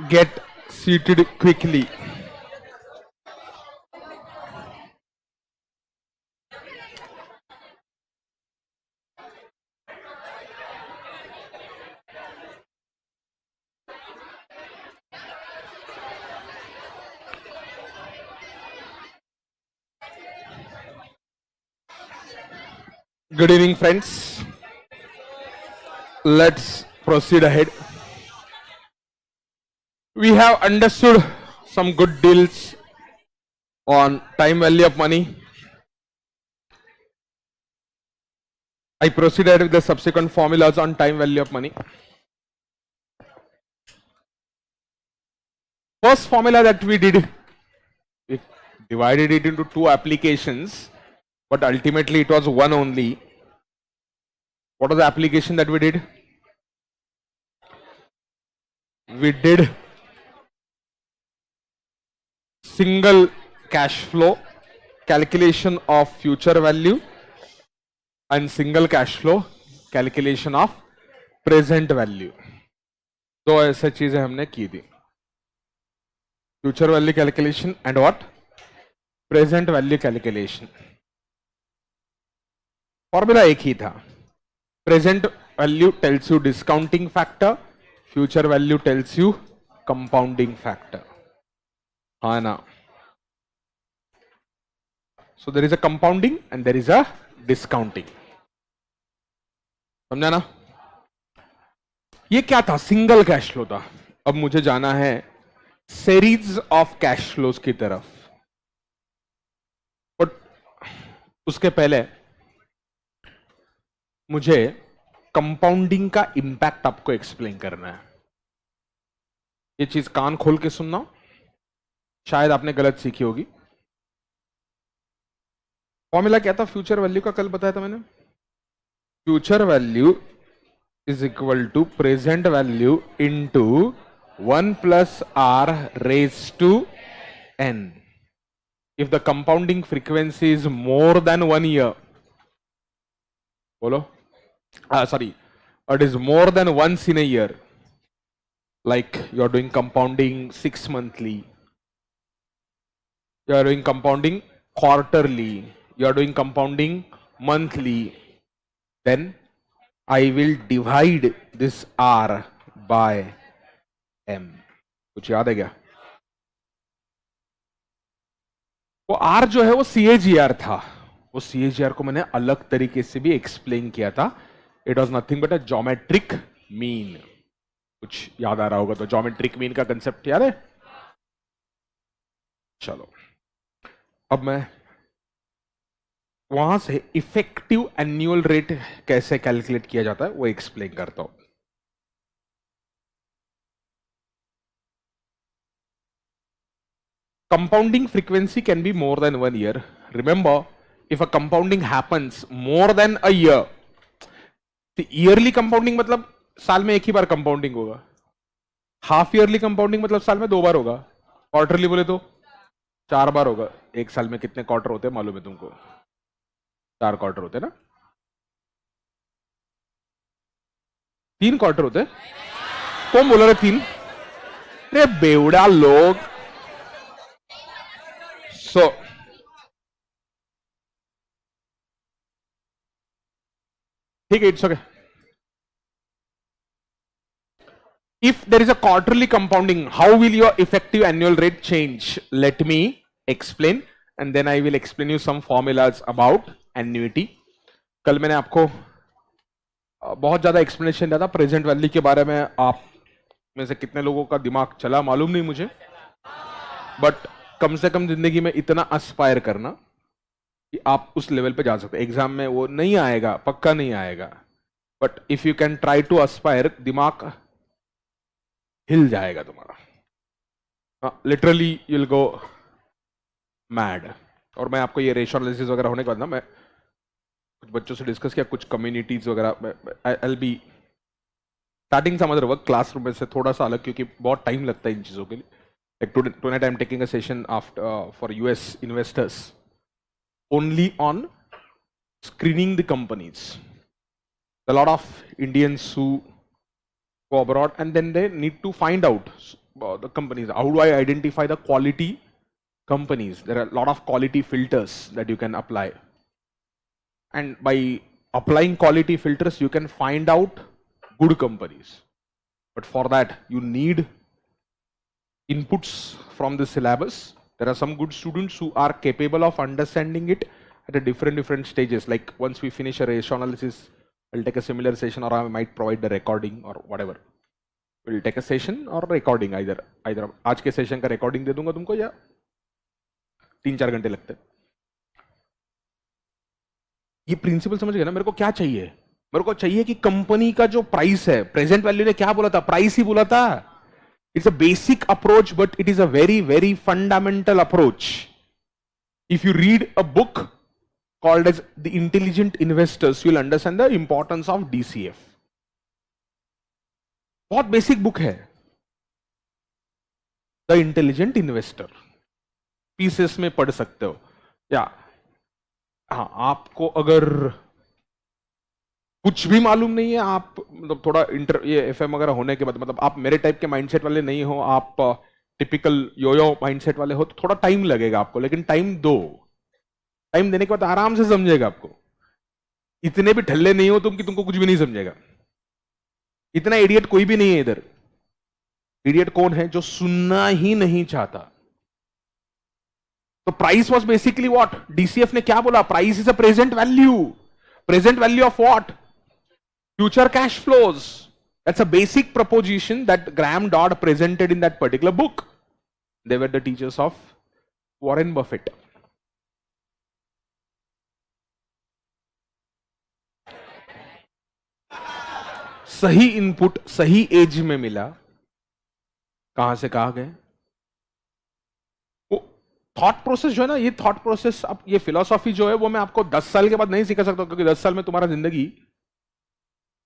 get seated quickly. Good evening, friends. Let's proceed ahead. We have understood some good deals on time value of money. I proceeded with the subsequent formulas on time value of money. First formula that we did, we divided it into two applications, but ultimately it was one only. What was the application that we did? We did single cash flow, calculation of future value, and single cash flow, calculation of present value. दो ऐसे चीजें हमने की थी. Future value calculation and what? Present value calculation. Formula एक ही था. Present value tells you discounting factor, future value tells you compounding factor. हाँ ना. So there is a compounding and there is a discounting. समझा ना? ये क्या था? Single cash flow था. अब मुझे जाना है सीरीज ऑफ कैश फ्लोज की तरफ. बट उसके पहले मुझे कंपाउंडिंग का इंपैक्ट आपको एक्सप्लेन करना है. ये चीज कान खोल के सुनना, शायद आपने गलत सीखी होगी. फॉर्मूला क्या था फ्यूचर वैल्यू का? कल बताया था मैंने. Future value is equal to present value into 1 plus r raised to n. If the compounding frequency is more than 1 year, bolo, sorry, it is more than once in a year, like you are doing compounding 6 monthly, you are doing compounding quarterly, you are doing compounding monthly, then I will divide this r by m. कुछ याद है क्या? वो r जो है वो CAGR था. वो CAGR को मैंने अलग तरीके से भी एक्सप्लेन किया था. It was nothing but a geometric mean. कुछ याद आ रहा होगा तो. ज्योमेट्रिक मीन का कंसेप्ट याद है? चलो अब मैं वहां से इफेक्टिव एनुअल रेट कैसे कैलकुलेट किया जाता है वो एक्सप्लेन करता हूं. Compounding frequency can be more than 1 year. Remember, if a compounding happens more than a year, the yearly compounding मतलब साल में एक ही बार compounding होगा. हाफ ईयरली कंपाउंडिंग मतलब साल में 2 बार होगा. क्वार्टरली बोले तो 4 बार होगा. एक साल में कितने क्वार्टर होते हैं मालूम है तुमको? 4 क्वार्टर होते हैं ना? 3 क्वार्टर होते हैं. कौन बोल रहे 3? अरे बेवड़ा लोग. सो ठीक है, it's okay. If there is a quarterly compounding, how will your effective annual rate change? Let me explain and then I will explain you some formulas about annuity. कल मैंने आपको बहुत ज्यादा एक्सप्लेनेशन दिया था प्रेजेंट वैल्यू के बारे में. आप में से कितने लोगों का दिमाग चला मालूम नहीं मुझे, बट कम से कम जिंदगी में इतना एस्पायर करना कि आप उस लेवल पे जा सकते. एग्जाम में वो नहीं आएगा, पक्का नहीं आएगा, but if you can try to aspire, दिमाग हिल जाएगा तुम्हारा. Literally you will go mad. और मैं आपको ये रेशियो एनालिसिस वगैरह होने के बाद ना, मैं कुछ बच्चों से डिस्कस किया, कुछ कम्युनिटीज वगैरह. I will be starting some other work classroom में से थोड़ा सा अलग, क्योंकि बहुत टाइम लगता है इन चीज़ों के लिए. Like tonight I am taking a session after for US investors only on screening the companies. A lot of Indians who go abroad and then they need to find out the companies. How do I identify the quality companies? There are a lot of quality filters that you can apply. And by applying quality filters, you can find out good companies. But for that, you need inputs from the syllabus. There are some good students who are capable of understanding it at a different stages. Like once we finish a ratio analysis, I'll take a similar session, or I might provide the recording or whatever. We'll take a session or recording, either आज के session का recording दे दूंगा तुमको, या 3-4 घंटे लगते हैं. ये प्रिंसिपल समझ गए ना? मेरे को क्या चाहिए? मेरे को चाहिए कि कंपनी का जो प्राइस है, प्रेजेंट वैल्यू ने क्या बोला था? प्राइस ही बोला था. It's a basic approach, but it is a very fundamental approach. If you read a book called as The Intelligent Investors, you'll understand the importance of DCF. बहुत basic book है, the intelligent investor. Pieces में पढ़ सकते हो. या हाँ, आपको अगर कुछ भी मालूम नहीं है, आप मतलब थोड़ा ये एफएम वगैरह होने के बाद, मतलब आप मेरे टाइप के माइंडसेट वाले नहीं हो, आप टिपिकल योयो माइंडसेट वाले हो, तो थोड़ा टाइम लगेगा आपको, लेकिन टाइम दो. टाइम देने के बाद आराम से समझेगा आपको. इतने भी ठल्ले नहीं हो तुम कि तुमको कुछ भी नहीं समझेगा. इतना इडियट कोई भी नहीं है इधर. इडियट कौन है? जो सुनना ही नहीं चाहता. तो price was basically what? DCF ने क्या बोला? Price is a present value. Present value of what? Future cash flows. That's a basic proposition that Graham Dodd presented in that particular book. They were the teachers of Warren Buffett. सही input सही as में मिला, कहां से कहां गए. वो thought process जो है ना, ये थॉट प्रोसेस, अब ये फिलॉसफी जो है वो मैं आपको 10 साल के बाद नहीं सिखा सकता, क्योंकि 10 साल में तुम्हारा जिंदगी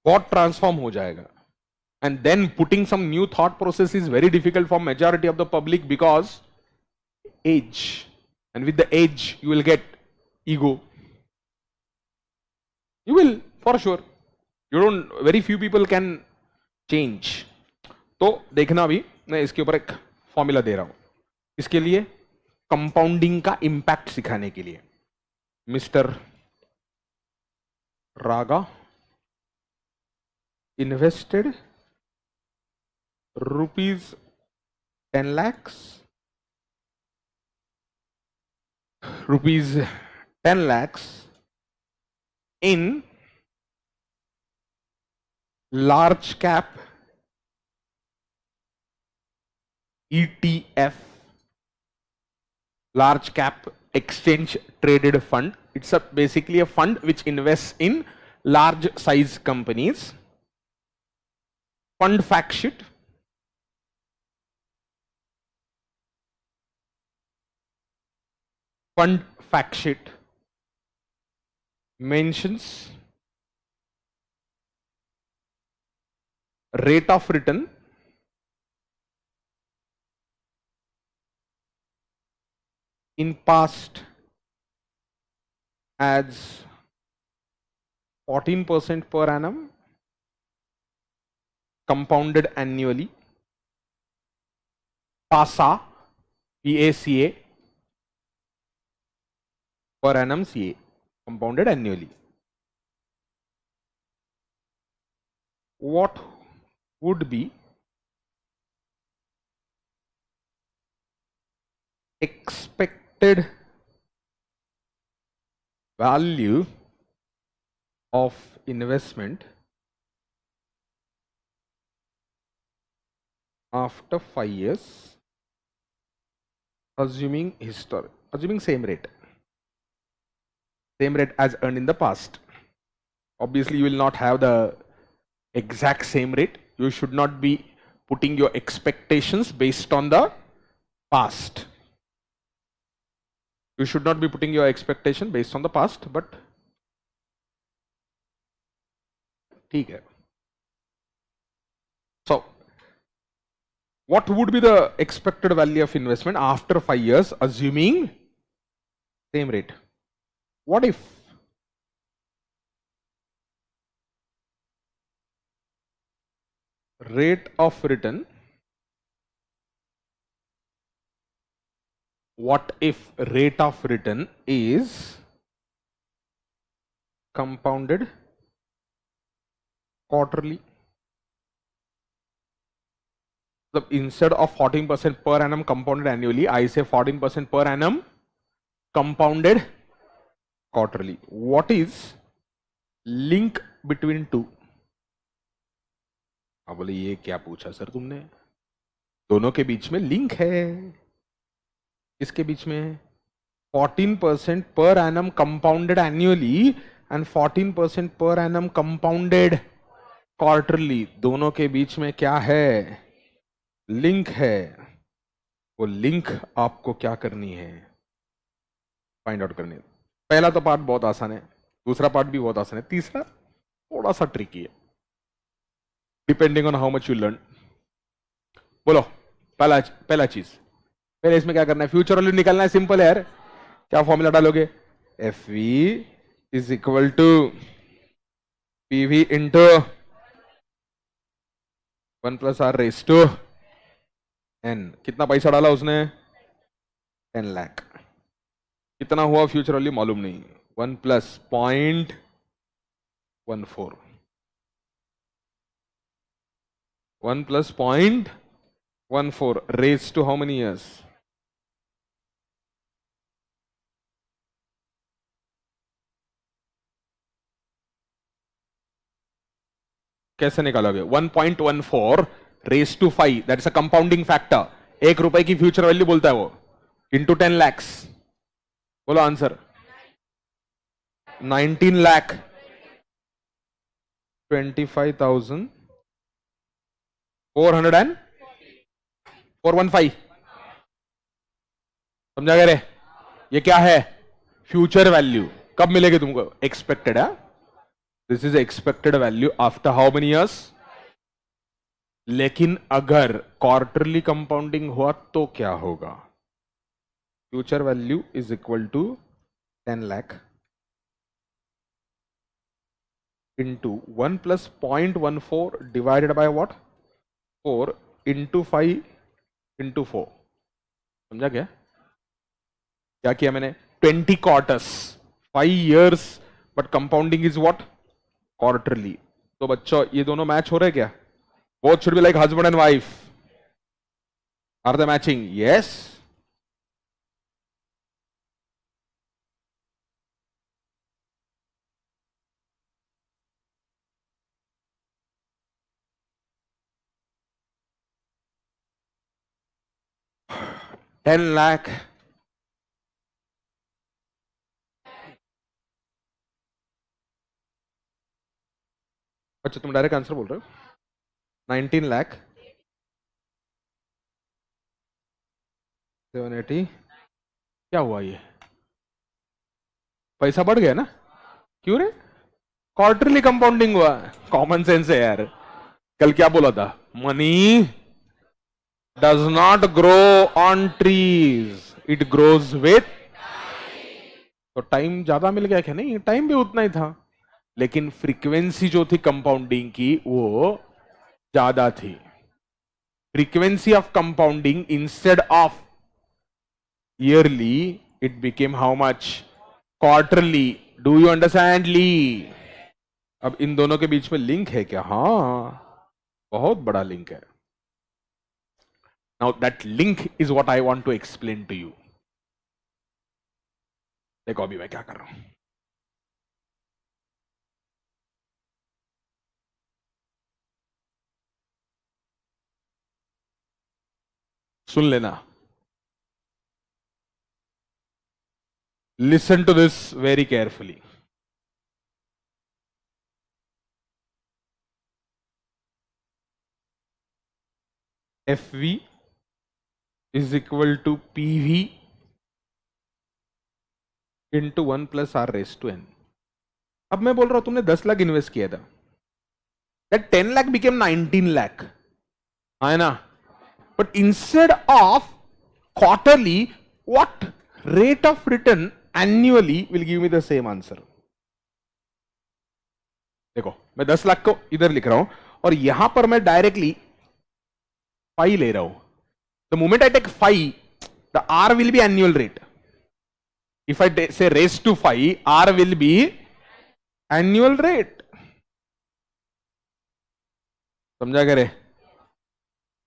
बहुत ट्रांसफॉर्म हो जाएगा. And then putting some new thought process is very difficult for majority of the public because age. And with the age, you will get ego. You will, for sure. Very few people can change. तो देखना, अभी मैं इसके ऊपर एक formula दे रहा हूं. इसके लिए कंपाउंडिंग का इंपैक्ट सिखाने के लिए mister Raga invested rupees 10 lakhs, rupees 10 lakhs in large cap ETF, large cap exchange traded fund. It's basically a fund which invests in large size companies. Fund fact sheet. Fund fact sheet mentions rate of return in past as 14% per annum, compounded annually. PASA, PACA, per annum CA, compounded annually. What would be expected value of investment after 5 years, assuming same rate as earned in the past? Obviously, you will not have the exact same rate. You should not be putting your expectations based on the past. You should not be putting your expectation based on the past, but ठीक है. So, what would be the expected value of investment after 5 years, assuming same rate? What if rate of return what if rate of return is compounded quarterly? So instead of 14% per annum compounded annually, I say 14% per annum compounded quarterly. What is link between two? अब बोले ये क्या पूछा sir तुमने? दोनों के बीच में link है. किसके बीच में? 14% per annum compounded annually and 14% per annum compounded quarterly. दोनों के बीच में क्या है? लिंक है. वो लिंक आपको क्या करनी है? फाइंड आउट करनी है. पहला तो पार्ट बहुत आसान है, दूसरा पार्ट भी बहुत आसान है, तीसरा थोड़ा सा ट्रिकी है, depending on how much you learn. बोलो पहला चीज, पहले इसमें क्या करना है? फ्यूचर वैल्यू निकालना है. सिंपल है यार. क्या फॉर्मूला डालोगे? F V is equal to PV into 1 plus R raise to N. कितना पैसा डाला उसने? 10 लाख. कितना हुआ फ्यूचर वैल्यू मालूम नहीं. 1 plus 0.14. 1 plus 0.14 raise to how many years? कैसे निकालोगे? 1.14 raise to 5, that is a compounding factor. 1 रुपए की फ्यूचर वैल्यू बोलता है वो, इंटू 10 लैक्स. बोलो आंसर. 19 लाख 25,415. समझा गया रे? ये क्या है? Future value. कब मिलेगी तुमको? एक्सपेक्टेड है. This is expected value after how many years. लेकिन अगर क्वार्टरली कंपाउंडिंग हुआ तो क्या होगा? Future value is equal to 10 lakh into 1 plus 0.14 divided by what? 4 into 5 into 4. समझा क्या? क्या किया मैंने? 20 quarters, 5 years, but compounding is what? Quarterly. तो बच्चों ये दोनों मैच हो रहे क्या? Both should be like husband and wife. Are they matching? Yes. $10 lakh. अच्छा तुम डायरेक्ट आंसर बोल रहे हो. 19 लाख 780. क्या हुआ? ये पैसा बढ़ गया ना? क्यों रे? क्वार्टरली कंपाउंडिंग हुआ. कॉमन सेंस है यार. कल क्या बोला था? Money does not grow on trees, it grows with. तो टाइम ज्यादा मिल गया क्या? नहीं, टाइम भी उतना ही था, लेकिन फ्रीक्वेंसी जो थी कंपाउंडिंग की वो ज्यादा थी. Frequency of compounding instead of yearly it became how much? Quarterly. Do you understand ली? अब इन दोनों के बीच में लिंक है क्या? हाँ, बहुत बड़ा लिंक है. Now that link is what I want to explain to you. देखो अभी मैं क्या कर रहा हूं. सुन लेना. Listen to this very carefully. FV is equal to PV into 1 plus R raised to N. अब मैं बोल रहा हूं तुमने 10 लाख इन्वेस्ट किया था, that 10 lakh became 19 lakh, है ना? But instead of quarterly, what rate of return annually will give me the same answer? देखो मैं 10 लाख को इधर लिख रहा हूं और यहां पर मैं डायरेक्टली 5 ले रहा हूं. The moment I take 5, the R will be annual rate. If I say raise to 5, R will be annual rate. समझा क्या रे?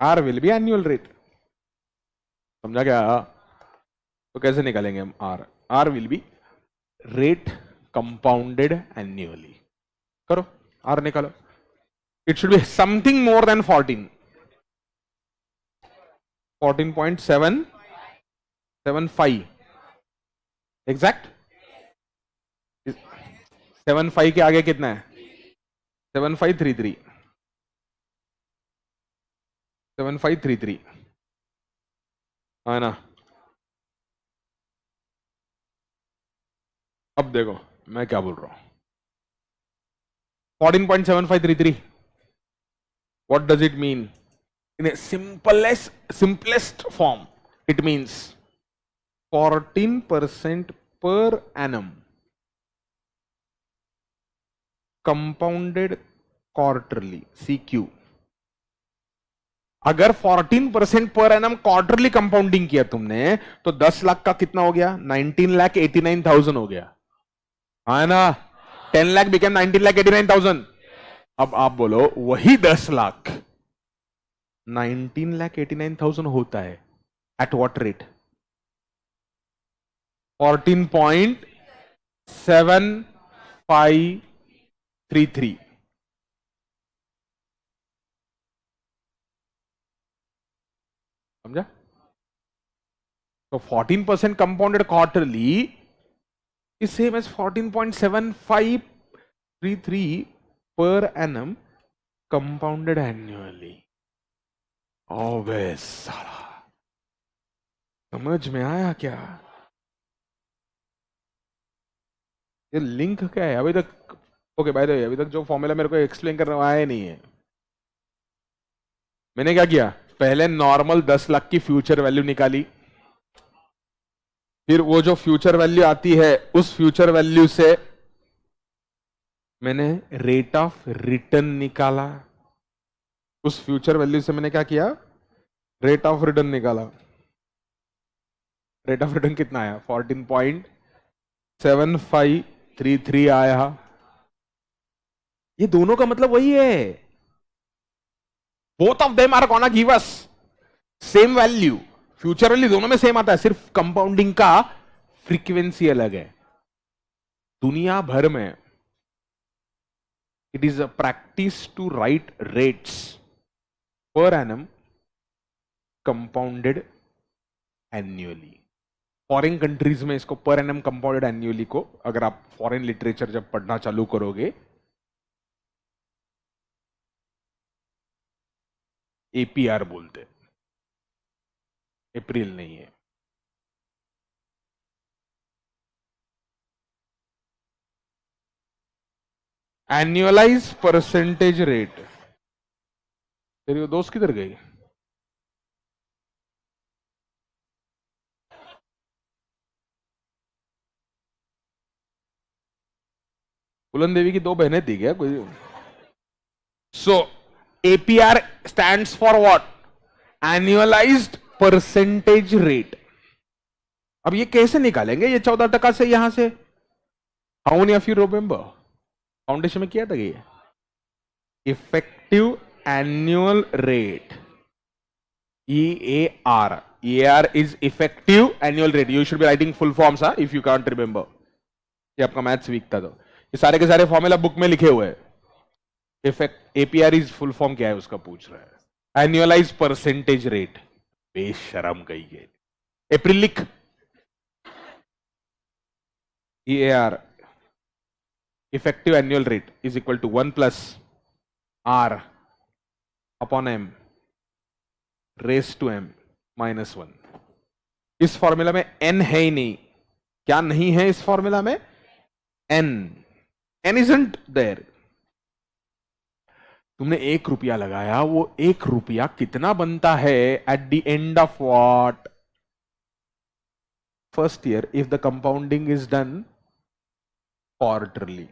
R will be annual rate. समझा क्या? तो कैसे निकालेंगे हम R? R will be rate compounded annually. करो, R निकालो. It should be something more than 14. 14.775. Exact? 75 के आगे कितना है? 7533. 7533 है ना? अब देखो मैं क्या बोल रहा हूं. 14.7533. What does it mean? In a simplest form, it means 14% per annum compounded quarterly, CQ. अगर 14% पर एनम क्वार्टरली कंपाउंडिंग किया तुमने तो 10 लाख का कितना हो गया? 19,89,000 हो गया, है ना? 10 लाख बिकेम 19,89,000. अब आप बोलो वही 10 लाख 19,89,000 होता है एट व्हाट रेट? 14.7533. समझा? तो 14% compounded quarterly is same as 14.7533 per annum compounded annually. Always साला समझ में आया क्या? ये लिंक क्या है अभी तक? ओके बाय द वे, अभी तक जो फॉर्मूला मेरे को एक्सप्लेन करना आया नहीं है. मैंने क्या किया? पहले नॉर्मल 10 लाख की फ्यूचर वैल्यू निकाली, फिर वो जो फ्यूचर वैल्यू आती है उस फ्यूचर वैल्यू से मैंने रेट ऑफ रिटर्न निकाला. उस फ्यूचर वैल्यू से मैंने क्या किया? रेट ऑफ रिटर्न निकाला. रेट ऑफ रिटर्न कितना आया? 14.7533 आया. ये दोनों का मतलब वही है. Both of them are gonna give us same value. Future value दोनों में सेम आता है, सिर्फ कंपाउंडिंग का फ्रीक्वेंसी अलग है. दुनिया भर में it is a practice to write rates per annum compounded annually. Foreign countries में इसको पर एनम कंपाउंडेड एन्युअली को अगर आप फॉरेन लिटरेचर जब पढ़ना चालू करोगे एपीआर बोलते. अप्रैल नहीं है. एन्युअलाइज परसेंटेज रेट. तेरी वो दोस्त किधर गई? फुलन देवी की 2 बहनें थी क्या कोई? So APR stands for what? Annualised percentage rate. अब ये कैसे निकालेंगे? ये 14% से यहां से. How many of you remember foundation में किया था ये? Effective annual rate, EAR. EAR is effective annual rate. You should be writing full forms if you can't remember. ये आपका मैथ्स वीक था तो ये सारे के सारे फॉर्मूला बुक में लिखे हुए हैं. Effect APR is full form क्या है उसका पूछ रहा है. Annualize percentage rate. बेशरम कही गई. अप्रैल लिख. EAR effective annual rate is equal to 1 plus R upon M raise to M -1. इस फॉर्मूला में N है ही नहीं. क्या नहीं है इस फॉर्मूला में? N isn't there. तुमने 1 रुपया लगाया, वो 1 रुपया कितना बनता है eight the end of what? First year if the compounding is done quarterly.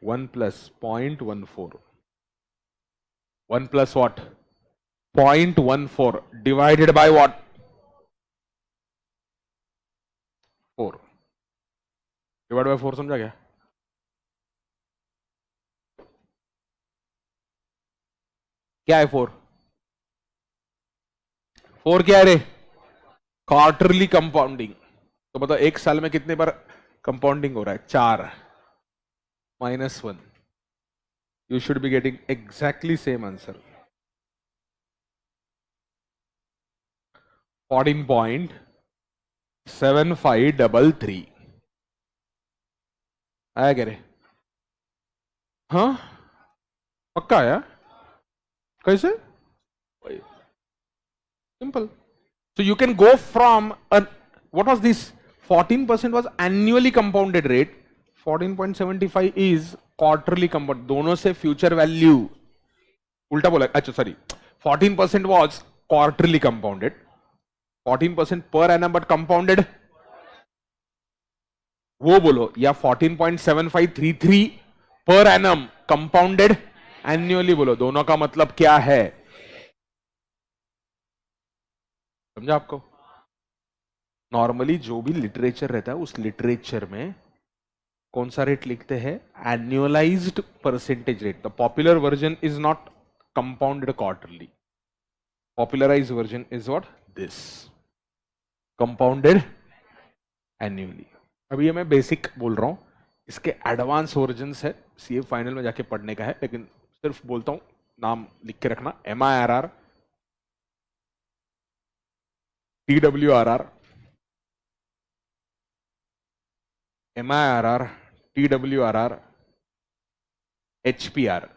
1 plus 0.14. 1 plus what? 0.14 divided by what? 4 divide by 4 समझा क्या? क्या है 4? 4 क्या है रे? Quarterly compounding. तो बताओ एक साल में कितने बार कंपाउंडिंग हो रहा है? 4 -1। You should be getting exactly same answer. 14.7533 आया क्या रे? हाँ पक्का आया? कैसे? Simple. So you can go from what was this? 14% was annually compounded rate. 14.75 is quarterly compound. दोनों से future value उल्टा बोला, अच्छा sorry, 14% was quarterly compounded, 14% per annum but compounded, वो बोलो, या 14.7533 per annum compounded annually बोलो, दोनों का मतलब क्या है? समझा आपको? नॉर्मली जो भी लिटरेचर रहता है उस लिटरेचर में कौन सा रेट लिखते हैं? Annualised percentage rate. The popular version is not compounded quarterly. Popularised version is what? This compounded annually. अभी ये मैं बेसिक बोल रहा हूं, इसके एडवांस वर्जन्स है, सीए फाइनल में जाके पढ़ने का है, लेकिन सिर्फ बोलता हूं, नाम लिख के रखना. MIRR, TWRR, MIRR, TWRR, HPR,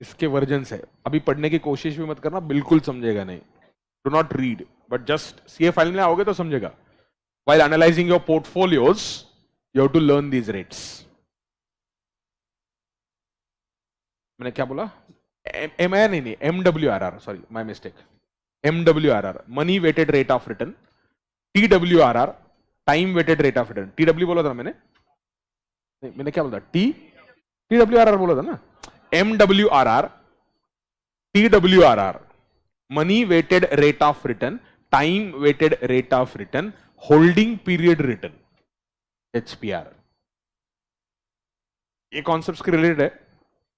इसके वर्जन्स है. अभी पढ़ने की कोशिश भी मत करना, बिल्कुल समझेगा नहीं. Do not read, but just CA final में आओगे तो समझेगा. While analyzing your portfolios, you have to learn these rates. मैंने क्या बोला? MIR नहीं, MWRR, sorry my mistake. MWRR, money weighted rate of return. TWRR, time weighted rate of return. TW बोला था मैंने? नहीं, मैंने क्या बोला? TWRR बोला था ना. MWRR, TWRR, money weighted rate of return, time weighted rate of return, holding period return, HPR. ये कॉन्सेप्ट्स के रिलेटेड है.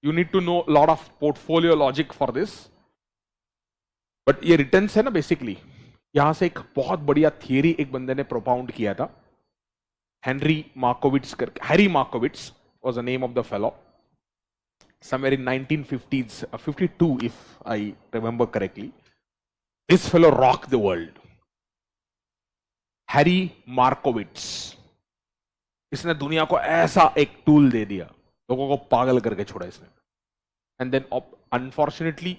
You need to know lot of portfolio logic for this. But ये रिटर्न्स है ना, basically यहां से एक बहुत बढ़िया थियरी एक बंदे ने प्रोपाउंड किया था. Harry मार्कोविट्स was the name of the fellow. Somewhere in 1950s, 52 if I remember correctly. This fellow rocked the world. Harry मार्कोविट्स, इसने दुनिया को ऐसा एक टूल दे दिया, लोगों को पागल करके छोड़ा इसने. And then unfortunately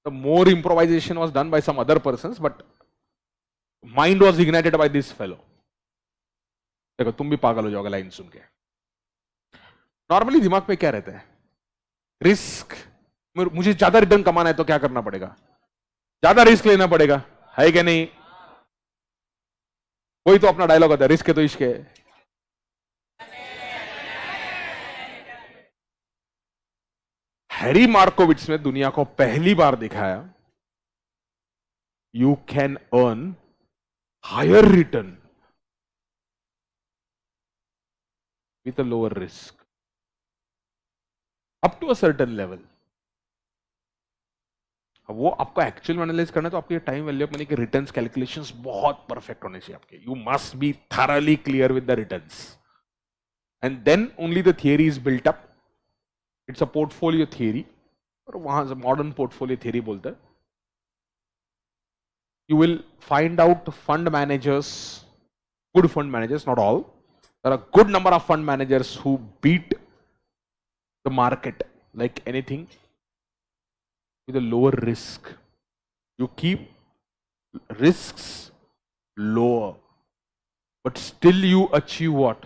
the more improvisation was done by some other persons, but mind was ignited by this fellow. देखो तुम भी पागल हो जाओगे लाइन सुन के. नॉर्मली दिमाग में क्या रहता है? रिस्क. मुझे ज्यादा रिटर्न कमाना है तो क्या करना पड़ेगा? ज्यादा रिस्क लेना पड़ेगा, है कि नहीं? कोई तो अपना डायलॉग आता है, रिस्क है तो इश्क है. हैरी मार्कोविट्स ने दुनिया को पहली बार दिखाया, you can earn higher return with a lower risk up to a certain level. वो आपको एक्चुअल में एनालाइज करना है तो आपके टाइम वैल्यू ऑफ मनी के रिटर्न्स कैलकुलेशंस बहुत परफेक्ट होने चाहिए आपके. You must be thoroughly clear with the returns, and then only the theory is built up. It's a portfolio theory, और वहां से मॉडर्न पोर्टफोलियो थियरी बोलता है. You will find out fund managers, good fund managers, not all. There are good number of fund managers who beat the market like anything with a lower risk. You keep risks lower, but still you achieve what?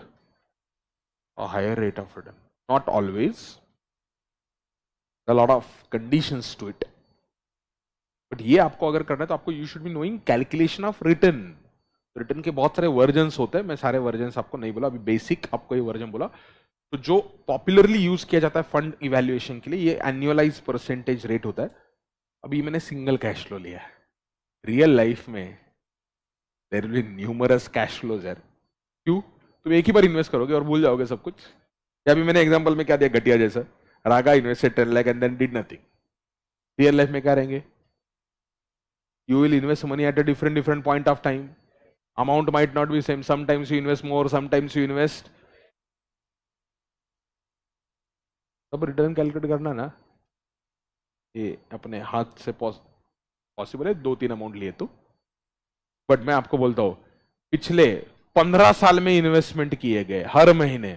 A higher rate of return. Not always. A lot of conditions to it. But ये आपको अगर करना है तो आपको you should be knowing calculation of return. Return के बहुत सारे वर्जन्स होते हैं, मैं सारे वर्जन्स आपको नहीं बोला, अभी बेसिक आपको ये वर्जन बोला. तो जो पॉपुलरली यूज किया जाता है फंड इवैल्यूएशन के लिए, ये एनुअलाइज परसेंटेज रेट होता है. अभी मैंने सिंगल कैश फ्लो लिया है. रियल लाइफ में there will be numerous cash flows यार। क्यों? तुम एक ही बार इन्वेस्ट करोगे और भूल जाओगे सब कुछ। या अभी मैंने एग्जांपल में क्या दिया, घटिया जैसा, Raga invested 10 lakh and then did nothing. Real life में क्या रहेंगे? You will invest money at a different point of time. Amount might not be same. Sometimes you invest more, sometimes you invest. तब रिटर्न कैलकुलेट करना ना, ये अपने हाथ से पॉसिबल है 2-3 अमाउंट लिए तो। बट मैं आपको बोलता हूं, पिछले 15 साल में इन्वेस्टमेंट किए गए हर महीने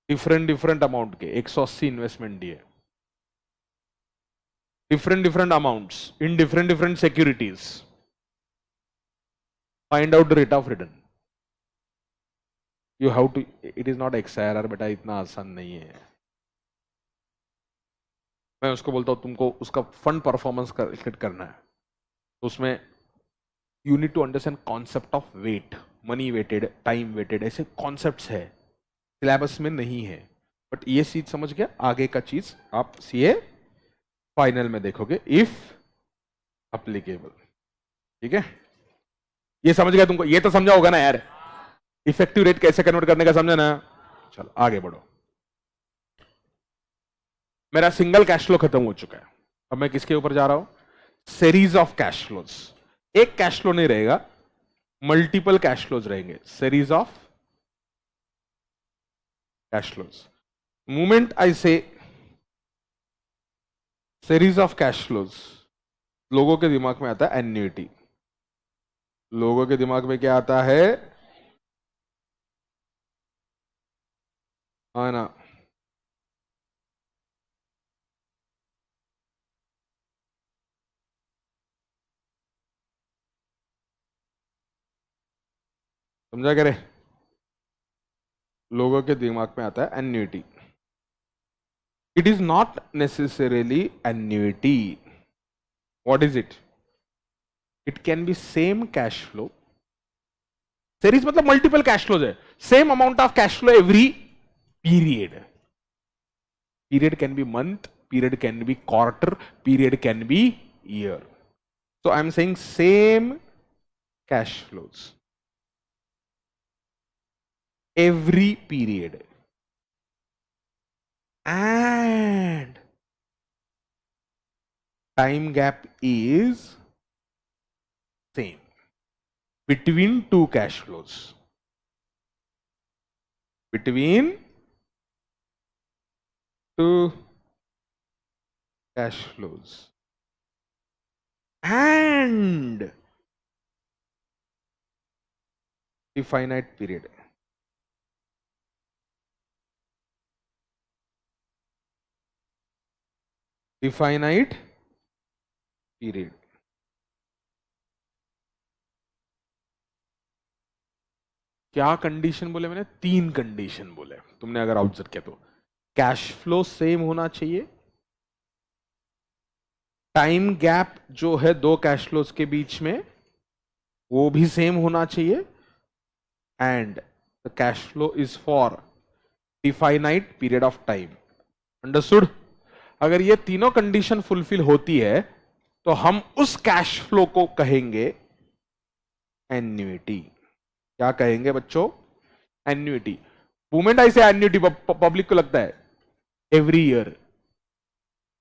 डिफरेंट अमाउंट के 180 इन्वेस्टमेंट दिए, different amounts in different securities. Find out the rate of return. You have to, it is not XIR बेटा, इतना आसान नहीं है। मैं उसको बोलता हूं तुमको उसका फंड परफॉर्मेंस कैलकुलेट करना है, तो उसमें you need to understand concept of weight, money weighted, time weighted, ऐसे कॉन्सेप्ट्स है, सिलेबस में नहीं है। बट ये चीज समझ गया, आगे का चीज आप सीए फाइनल में देखोगे इफ अप्लीकेबल। ठीक है, ये समझ गया तुमको? ये तो समझा होगा ना यार, इफेक्टिव रेट कैसे कन्वर्ट करने का समझा ना। चलो आगे बढ़ो। मेरा सिंगल कैश फ्लो खत्म हो चुका है, अब मैं किसके ऊपर जा रहा हूं? Series of cash flows. एक कैश फ्लो नहीं रहेगा, मल्टीपल कैश फ्लोज रहेंगे, series of cash flows. Moment I से सीरीज ऑफ कैश फ्लोज, लोगों के दिमाग में आता है एन्युइटी। लोगों के दिमाग में क्या आता है? हाँ ना, समझा करे? लोगों के दिमाग में आता है annuity. It is not necessarily annuity. What is it? It can be same cash flow. Series मतलब मल्टीपल कैश फ्लोज है, same amount of cash flow every period. Period can B month, period can be quarter, period can be year. So I am saying same cash flows every period, and time gap is same between two cash flows. Between two cash flows and the finite period. The finite period. क्या condition बोले मैंने? 3 condition बोले तुमने अगर observe किया तो। Cash flow same होना चाहिए, टाइम गैप जो है दो कैश फ्लोज के बीच में वो भी सेम होना चाहिए, and the cash flow is for definite period of time. Understood? अगर ये तीनों कंडीशन फुलफिल होती है तो हम उस कैश फ्लो को कहेंगे एन्युइटी। क्या कहेंगे बच्चों? एन्युइटी। मूवमेंट ऐसे एन्युइटी पब्लिक को लगता है every year,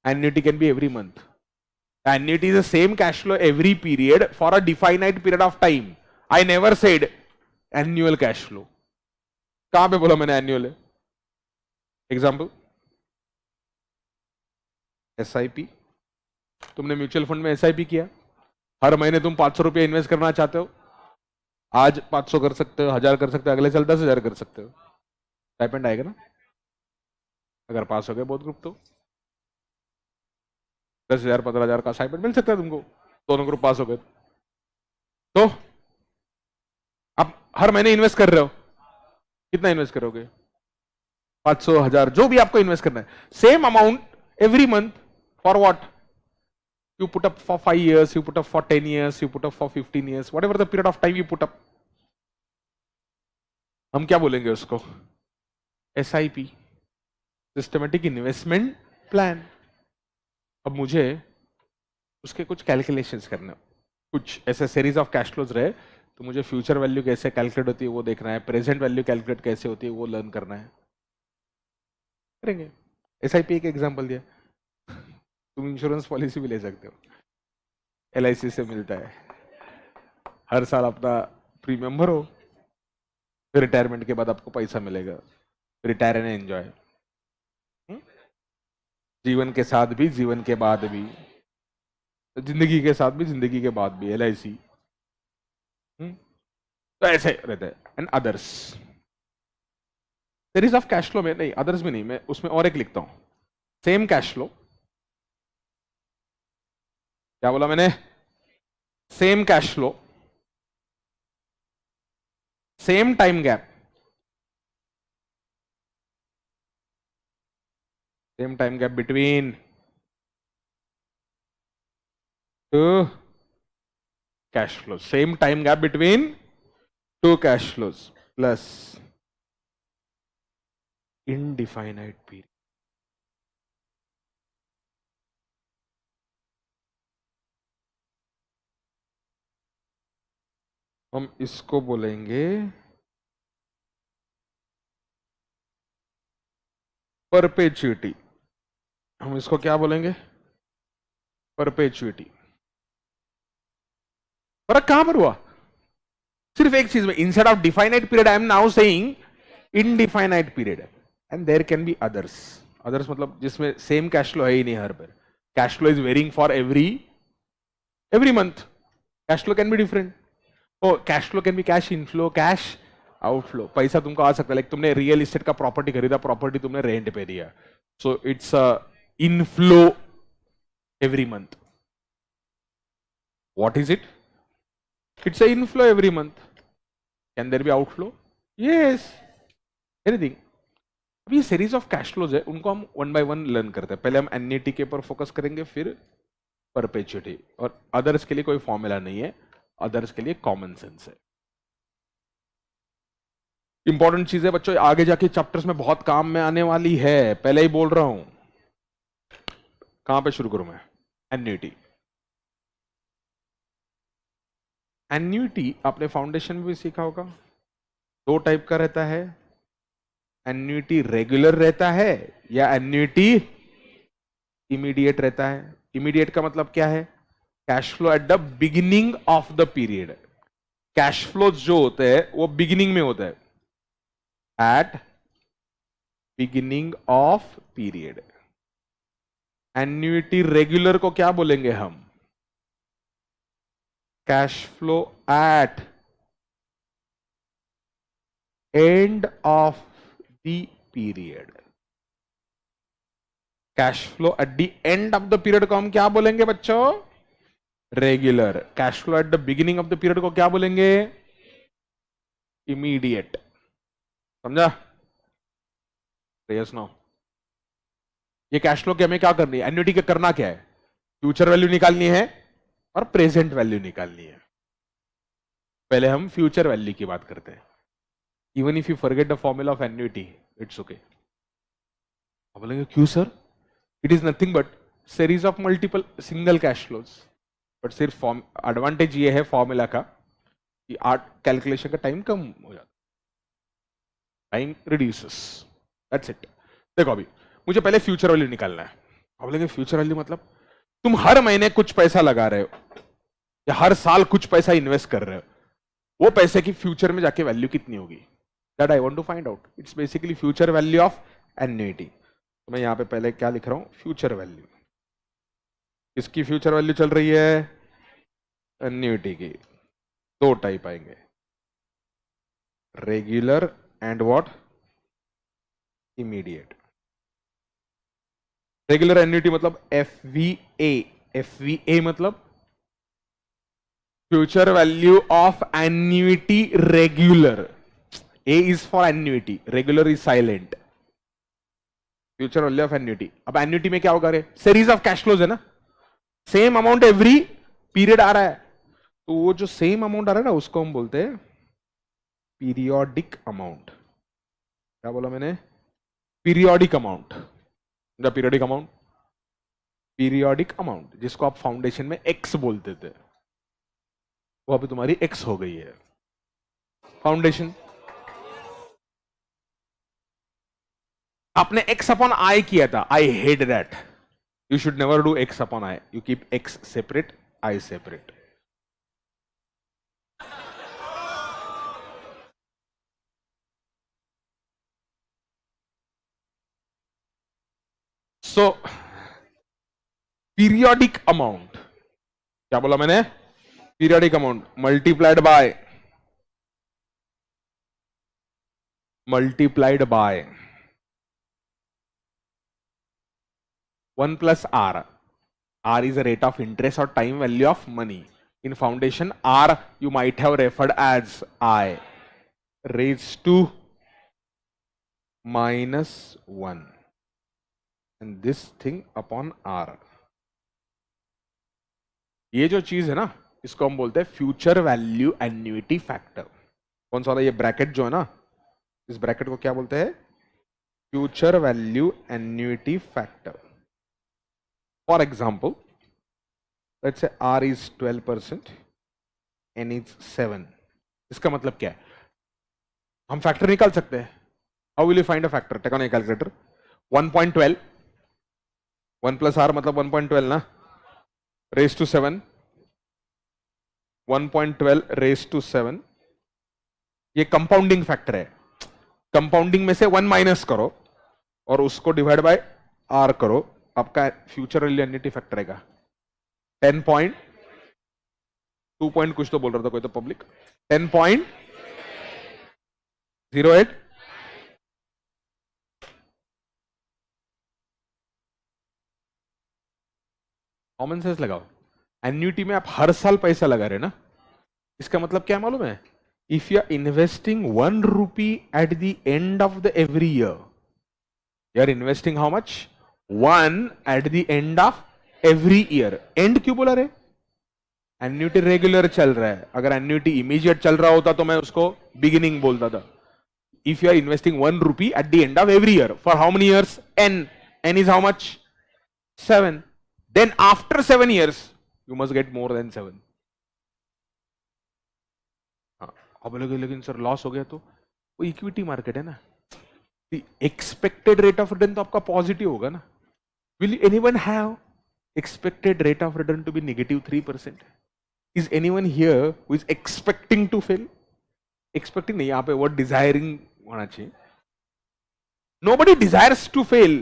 annuity can be every month. Annuity is the same cash flow every period for a definite period of time. I never said annual cash flow. कहां पे बोला मैंने annual है? Example, SIP। तुमने mutual fund में SIP किया, हर महीने तुम 500 रुपये इन्वेस्ट करना चाहते हो, आज 500 कर सकते हो, 1000 कर सकते हो, अगले साल 10,000 कर सकते हो। स्टाइपेंड आएगा ना? अगर पास हो गए बहुत ग्रुप तो 10,000 15,000 का स्टाइपेंड मिल सकता है तुमको, दोनों ग्रुप पास हो गए तो। आप हर महीने इन्वेस्ट कर रहे हो, कितना इन्वेस्ट करोगे? 500 1000 जो भी आपको इन्वेस्ट करना है, same amount every month. For what? You put up for 5 years, you put up for 10 years, you put up for 15 years, whatever the period of time you put up. हम क्या बोलेंगे उसको? SIP, systematic investment plan. अब मुझे उसके कुछ calculations करने, कुछ ऐसे सीरीज ऑफ कैश फ्लोज रहे तो मुझे फ्यूचर वैल्यू कैसे कैलकुलेट होती है वो देखना है, प्रेजेंट वैल्यू कैलकुलेट कैसे होती है वो लर्न करना है, करेंगे। एसआईपी एक एग्जांपल दिया, तुम इंश्योरेंस पॉलिसी भी ले सकते हो, एलआईसी से मिलता है, हर साल अपना प्रीमियम भरो, फिर रिटायरमेंट के बाद आपको पैसा मिलेगा, रिटायर एंड एंजॉय, जीवन के साथ भी जीवन के बाद भी, जिंदगी के साथ भी जिंदगी के बाद भी, एलआईसी। तो ऐसे रहता है। And others, series of cash flow में नहीं, अदर्स भी नहीं, मैं उसमें और एक लिखता हूं, सेम कैश फ्लो, क्या बोला मैंने, same cash flow, same time gap, same time gap between two cash flow, same time gap between two cash flows plus indefinite period. हम इसको बोलेंगे परपेचुइटी, हम इसको क्या बोलेंगे, परपेचुइटी। फर्क कहां पर हुआ, सिर्फ एक चीज में, instead of definite period I am now saying indefinite period, and there can be others. Others मतलब जिसमें सेम कैश फ्लो है ही नहीं हर बार, cash flow is varying for every month, cash flow can be different. Oh cash flow can be cash inflow, cash outflow, पैसा तुमको आ सकता है, लाइक तुमने रियल एस्टेट का प्रॉपर्टी खरीदा, प्रॉपर्टी तुमने रेंट पे दिया, so it's a inflow every month. What is it, it's a inflow every month. Can there be outflow? Yes, anything. अभी सीरीज ऑफ कैश फ्लोज है, उनको हम वन बाय वन लर्न करते हैं। पहले हम एन्युटी के ऊपर फोकस करेंगे, फिर परपेचुइटी, और अदर्स के लिए कोई फॉर्मूला नहीं है, अदर्स के लिए कॉमन सेंस है। इंपॉर्टेंट चीज है बच्चों, आगे जाके चैप्टर्स में बहुत काम में आने वाली है, पहले ही बोल रहा हूं। कहां पे शुरू करूं मैं, एन्युटी। एन्युटी आपने फाउंडेशन में भी सीखा होगा, दो टाइप का रहता है, एन्युटी रेगुलर रहता है या एन्युटी इमीडिएट रहता है। इमीडिएट का मतलब क्या है, cash flow at the beginning of the period. Cash flow जो होते हैं वो बिगिनिंग में होता है, at beginning of period. Annuity regular को क्या बोलेंगे हम, cash flow at end of the period. Cash flow at the end of the period को हम क्या बोलेंगे बच्चों, regular. Cash flow at the beginning of the period को क्या बोलेंगे, इमीडिएट। समझा, यस नो। ये कैश फ्लो की हमें क्या करनी है, एन्युटी के करना क्या है, फ्यूचर वैल्यू निकालनी है और प्रेजेंट वैल्यू निकालनी है। पहले हम फ्यूचर वैल्यू की बात करते हैं। Even if you forget the formula of annuity, it's okay. बोलेंगे क्यों sir, it is nothing but series of multiple single cash flows, but सिर्फ एडवांटेज ये है फॉर्मूला का कि कैलकुलेशन का टाइम कम हो जाता, टाइम रिड्यूसेस, दैट्स इट। देखो अभी मुझे पहले फ्यूचर वैल्यू निकालना है। अब बोलेंगे फ्यूचर वैल्यू मतलब तुम हर महीने कुछ पैसा लगा रहे हो या हर साल कुछ पैसा इन्वेस्ट कर रहे हो, वो पैसे की फ्यूचर में जाके वैल्यू कितनी होगी, that I want to find out. It's basically future value of annuity. तो मैं यहां पे पहले क्या लिख रहा हूं, फ्यूचर वैल्यू। इसकी फ्यूचर वैल्यू चल रही है एन्युटी की, दो टाइप आएंगे, regular and what, immediate. Regular annuity मतलब FVA, FVA मतलब future value of annuity regular. A is for annuity, regular is silent. Future value of annuity. अब एन्युटी में क्या होगा रे, सीरीज ऑफ कैश फ्लोज है ना, सेम अमाउंट एवरी पीरियड आ रहा है, तो वो जो सेम अमाउंट आ रहा है ना उसको हम बोलते हैं पीरियोडिक अमाउंट। क्या बोला मैंने, periodic amount. Periodic amount, periodic amount जिसको आप फाउंडेशन में एक्स बोलते थे। वो अभी तुम्हारी x हो गई है। फाउंडेशन आपने x अपॉन i किया था, I hate that. You should never do x upon i, you keep x separate, i separate. So periodic amount, क्या बोला मैंने? Periodic amount multiplied by 1 plus r. R is a rate of interest or time value of money. In foundation, R you might have referred as I raised to minus 1. And this thing upon R. ये जो चीज है ना, इसको हम बोलते हैं future value annuity factor. कौन सा वाला? ये ब्रैकेट जो है ना, इस ब्रैकेट को क्या बोलते हैं? Future value annuity factor. For example, let's say R is 12%, N is 7. इसका मतलब क्या है? हम फैक्टर निकाल सकते हैं। How will you find a factor? Take on a calculator. 1.12, 1 plus R मतलब 1.12 ना, raised to 7, 1.12 raised to 7। ये कंपाउंडिंग फैक्टर है। कंपाउंडिंग में से 1 माइनस करो और उसको डिवाइड बाय R करो, आपका फ्यूचर वैल्यू एन्युइटी फैक्टर आएगा 10.2 पॉइंट कुछ तो बोल रहा था कोई तो पब्लिक, 10.08। कॉमन सेंस लगाओ। एन्युइटी में आप हर साल पैसा लगा रहे ना, इसका मतलब क्या मालूम है? If you are investing 1 rupee at the end of the every year, you are investing how much? 1 at the end of every year. And क्यों बोला रे? एन्युइटी रेगुलर चल रहा है। अगर एन्युइटी इमीडिएट चल रहा होता तो मैं उसको बिगिनिंग बोलता था। If you are investing 1 rupee at the end of every year for how many years? n is how much? 7। Then after 7 years you must get more than 7। अब लेकिन सर लॉस हो गया तो? वो इक्विटी मार्केट है ना, expected rate of return तो आपका पॉजिटिव होगा ना। Will anyone have expected rate of return to be negative 3%? Is anyone here who is expecting to fail? Expecting नहीं, यहाँ पे what desiring होना चाहिए। Nobody desires to fail.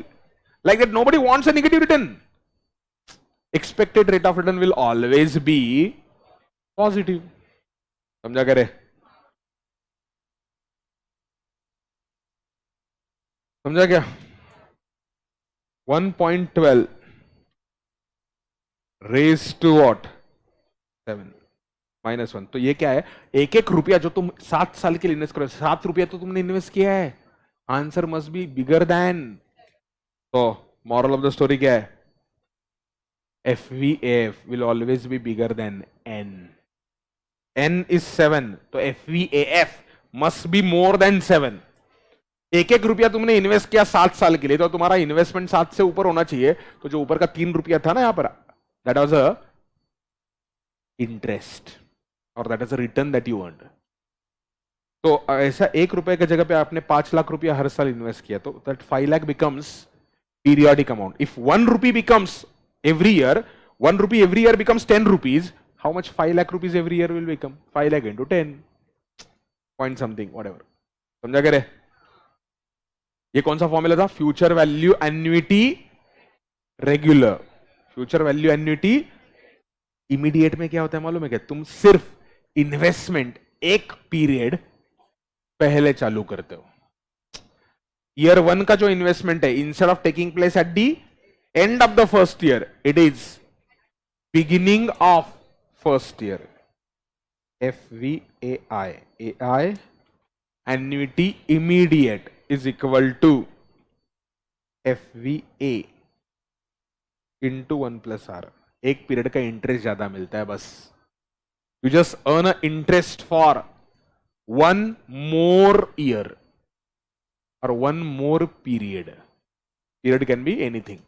Like that, nobody wants a negative return. Expected rate of return will always be positive. समझा करे? समझा क्या? 1.12 raise to what? 7 minus 1। तो ये क्या है? एक एक रुपया जो तुम 7 साल के लिए इन्वेस्ट करो, 7 रुपया तो तुमने इन्वेस्ट किया है। Answer must be bigger than. तो मॉरल ऑफ द स्टोरी क्या है? FVAF will always be bigger than N। N is 7, तो FVAF must be more than 7। एक एक रुपया तुमने इन्वेस्ट किया 7 साल के लिए, तो तुम्हारा इन्वेस्टमेंट 7 से ऊपर होना चाहिए। तो जो ऊपर का 3 रुपया था ना यहां पर, that was a interest or that is a return that you earned। तो ऐसा 1 रुपए की जगह पे आपने 5 लाख रुपया हर साल इन्वेस्ट किया, तो that 5 lakh becomes periodic amount। If 1 rupee becomes every year, 1 rupee every year becomes 10 rupees, how much 5 lakh rupees every year will become? 5 lakh into 10 point something whatever। समझा क्या रे? ये कौन सा फॉर्मूला था? Future value annuity regular. Future value annuity immediate में क्या होता है मालूम है क्या? तुम सिर्फ इन्वेस्टमेंट एक पीरियड पहले चालू करते हो। ईयर 1 का जो इन्वेस्टमेंट है, instead of taking place at the end of the first year, it is beginning of first year. FVAI, AI annuity immediate is equal to FVA into 1 plus R। एक period का interest ज्यादा मिलता है बस। You just earn a interest for 1 more year और 1 more period। Period can be anything.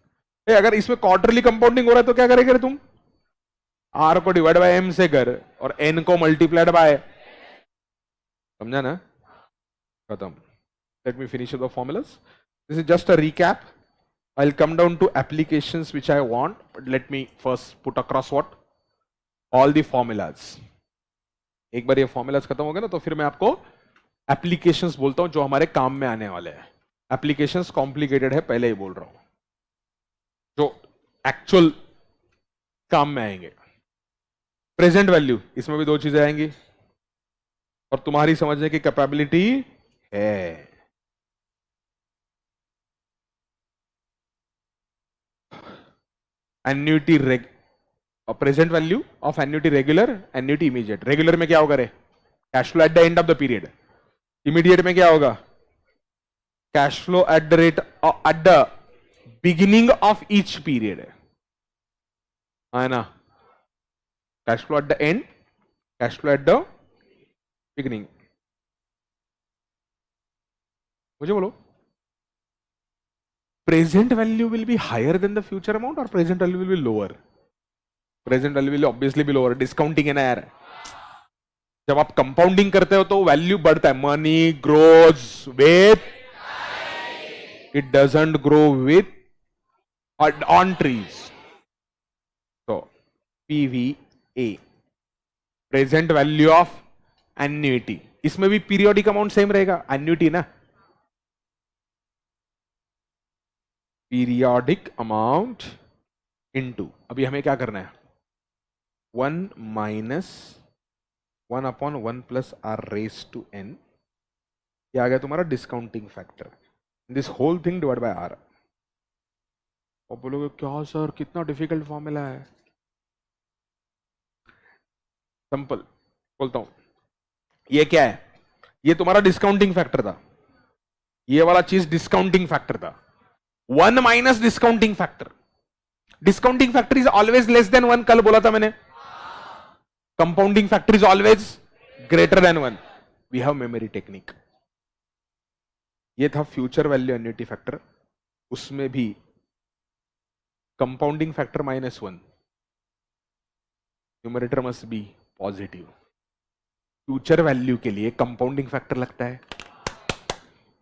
अगर इसमें quarterly compounding हो रहा है तो क्या करेंगे तुम? आर को डिवाइड बाय एम से कर और एन को मल्टीप्लाइड बाय, समझा ना, खत्म. Let me finish the formulas. This is just a recap. I'll come down to applications which I want, but let me first put across what all the formulas. एक बार ये formulas खत्म हो गए ना तो फिर मैं आपको एप्लीकेशंस बोलता हूं जो हमारे काम में आने वाले हैं. एप्लीकेशंस कॉम्प्लिकेटेड है, पहले ही बोल रहा हूं, जो एक्चुअल काम में आएंगे. प्रेजेंट वैल्यू, इसमें भी दो चीजें आएंगी और तुम्हारी समझने की कैपेबिलिटी है. Annuity present value of annuity regular, annuity immediate. Regular में क्या होगा रे? Cash flow at the end of the period. Immediate में क्या होगा? Cash flow at the rate at the beginning of each period है ना. Cash flow at the end, cash flow at the beginning. मुझे बोलो, present value will be higher than the future amount और present value will be lower? Present value will obviously be lower. Discounting है ना यार. जब आप compounding करते हो तो वैल्यू बढ़ता है. Money grows with, it doesn't grow with on trees. तो PVA, present value of annuity. इसमें भी पीरियोडिक अमाउंट सेम रहेगा, एन्युटी ना. पीरियोडिक अमाउंट इनटू, अभी हमें क्या करना है? 1 minus 1 upon 1 plus R raise to N. ये आ गया तुम्हारा discounting factor. This whole thing divide by R. और बोलोगे क्या सर कितना डिफिकल्ट फॉर्मूला है? सिंपल बोलता हूं. ये क्या है? ये तुम्हारा डिस्काउंटिंग फैक्टर था. ये वाला चीज डिस्काउंटिंग फैक्टर था. 1 minus discounting factor. Discounting factor is always less than 1. कल बोला था मैंने. Compounding factor is always greater than 1. We have memory technique. ये था फ्यूचर वैल्यू एन्युटी फैक्टर. उसमें भी compounding factor -1. Numerator must be positive. Future value के लिए कंपाउंडिंग फैक्टर लगता है.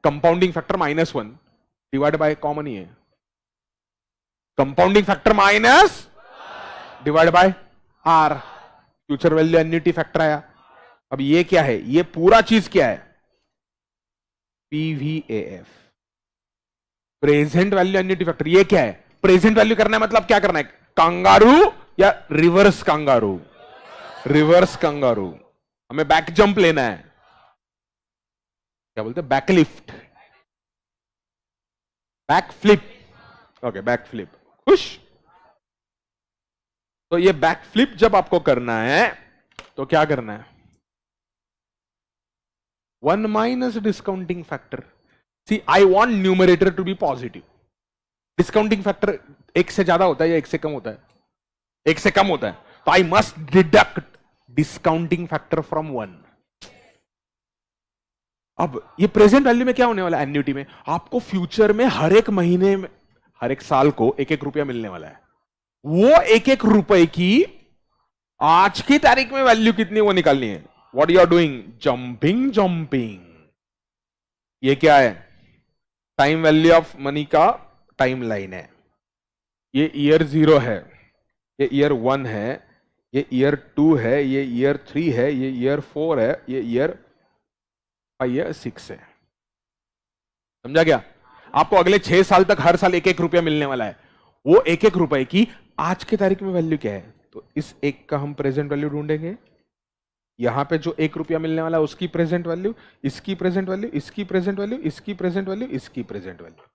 Compounding factor -1 divide by common ही है. Compounding factor minus divide by R. Future value annuity factor आया. अब ये क्या है? ये पूरा चीज क्या है? पीवीएएफ, प्रेजेंट वैल्यू एन्युटी फैक्टर. ये क्या है? प्रेजेंट वैल्यू करना है मतलब क्या करना है? कंगारू या रिवर्स कंगारू? Reverse kangaroo. हमें बैक जंप लेना है. क्या बोलते हैं? Backlift, back flip. Okay, back flip. खुश. तो ये बैक फ्लिप जब आपको करना है तो क्या करना है? 1 minus discounting factor. See, I want numerator to be positive. Discounting factor 1 से ज्यादा होता है या 1 से कम होता है? 1 से कम होता है. तो I must deduct discounting factor from 1. अब ये प्रेजेंट वैल्यू में क्या होने वाला है? एन्युटी में आपको फ्यूचर में हर एक महीने में, हर एक साल को 1-1 रुपया मिलने वाला है. वो 1-1 रुपए की आज की तारीख में वैल्यू कितनी वो निकालनी है. What you are doing? Jumping. Jumping. ये क्या है? टाइम वैल्यू ऑफ मनी का टाइम लाइन है. ये ईयर 0 है, ये ईयर 1 है, ये ईयर 2 है, ये ईयर 3 है, ये ईयर 4 है, ये ईयर 6 है. समझा क्या? आपको अगले 6 साल तक हर साल 1-1 रुपया मिलने वाला है. वो 1-1 रुपए की आज की तारीख में वैल्यू क्या है? तो इस एक का हम प्रेजेंट वैल्यू ढूंढेंगे. यहां पे जो 1 रुपया मिलने वाला है उसकी प्रेजेंट वैल्यू, इसकी प्रेजेंट वैल्यू, इसकी प्रेजेंट वैल्यू, इसकी प्रेजेंट वैल्यू, इसकी प्रेजेंट वैल्यू.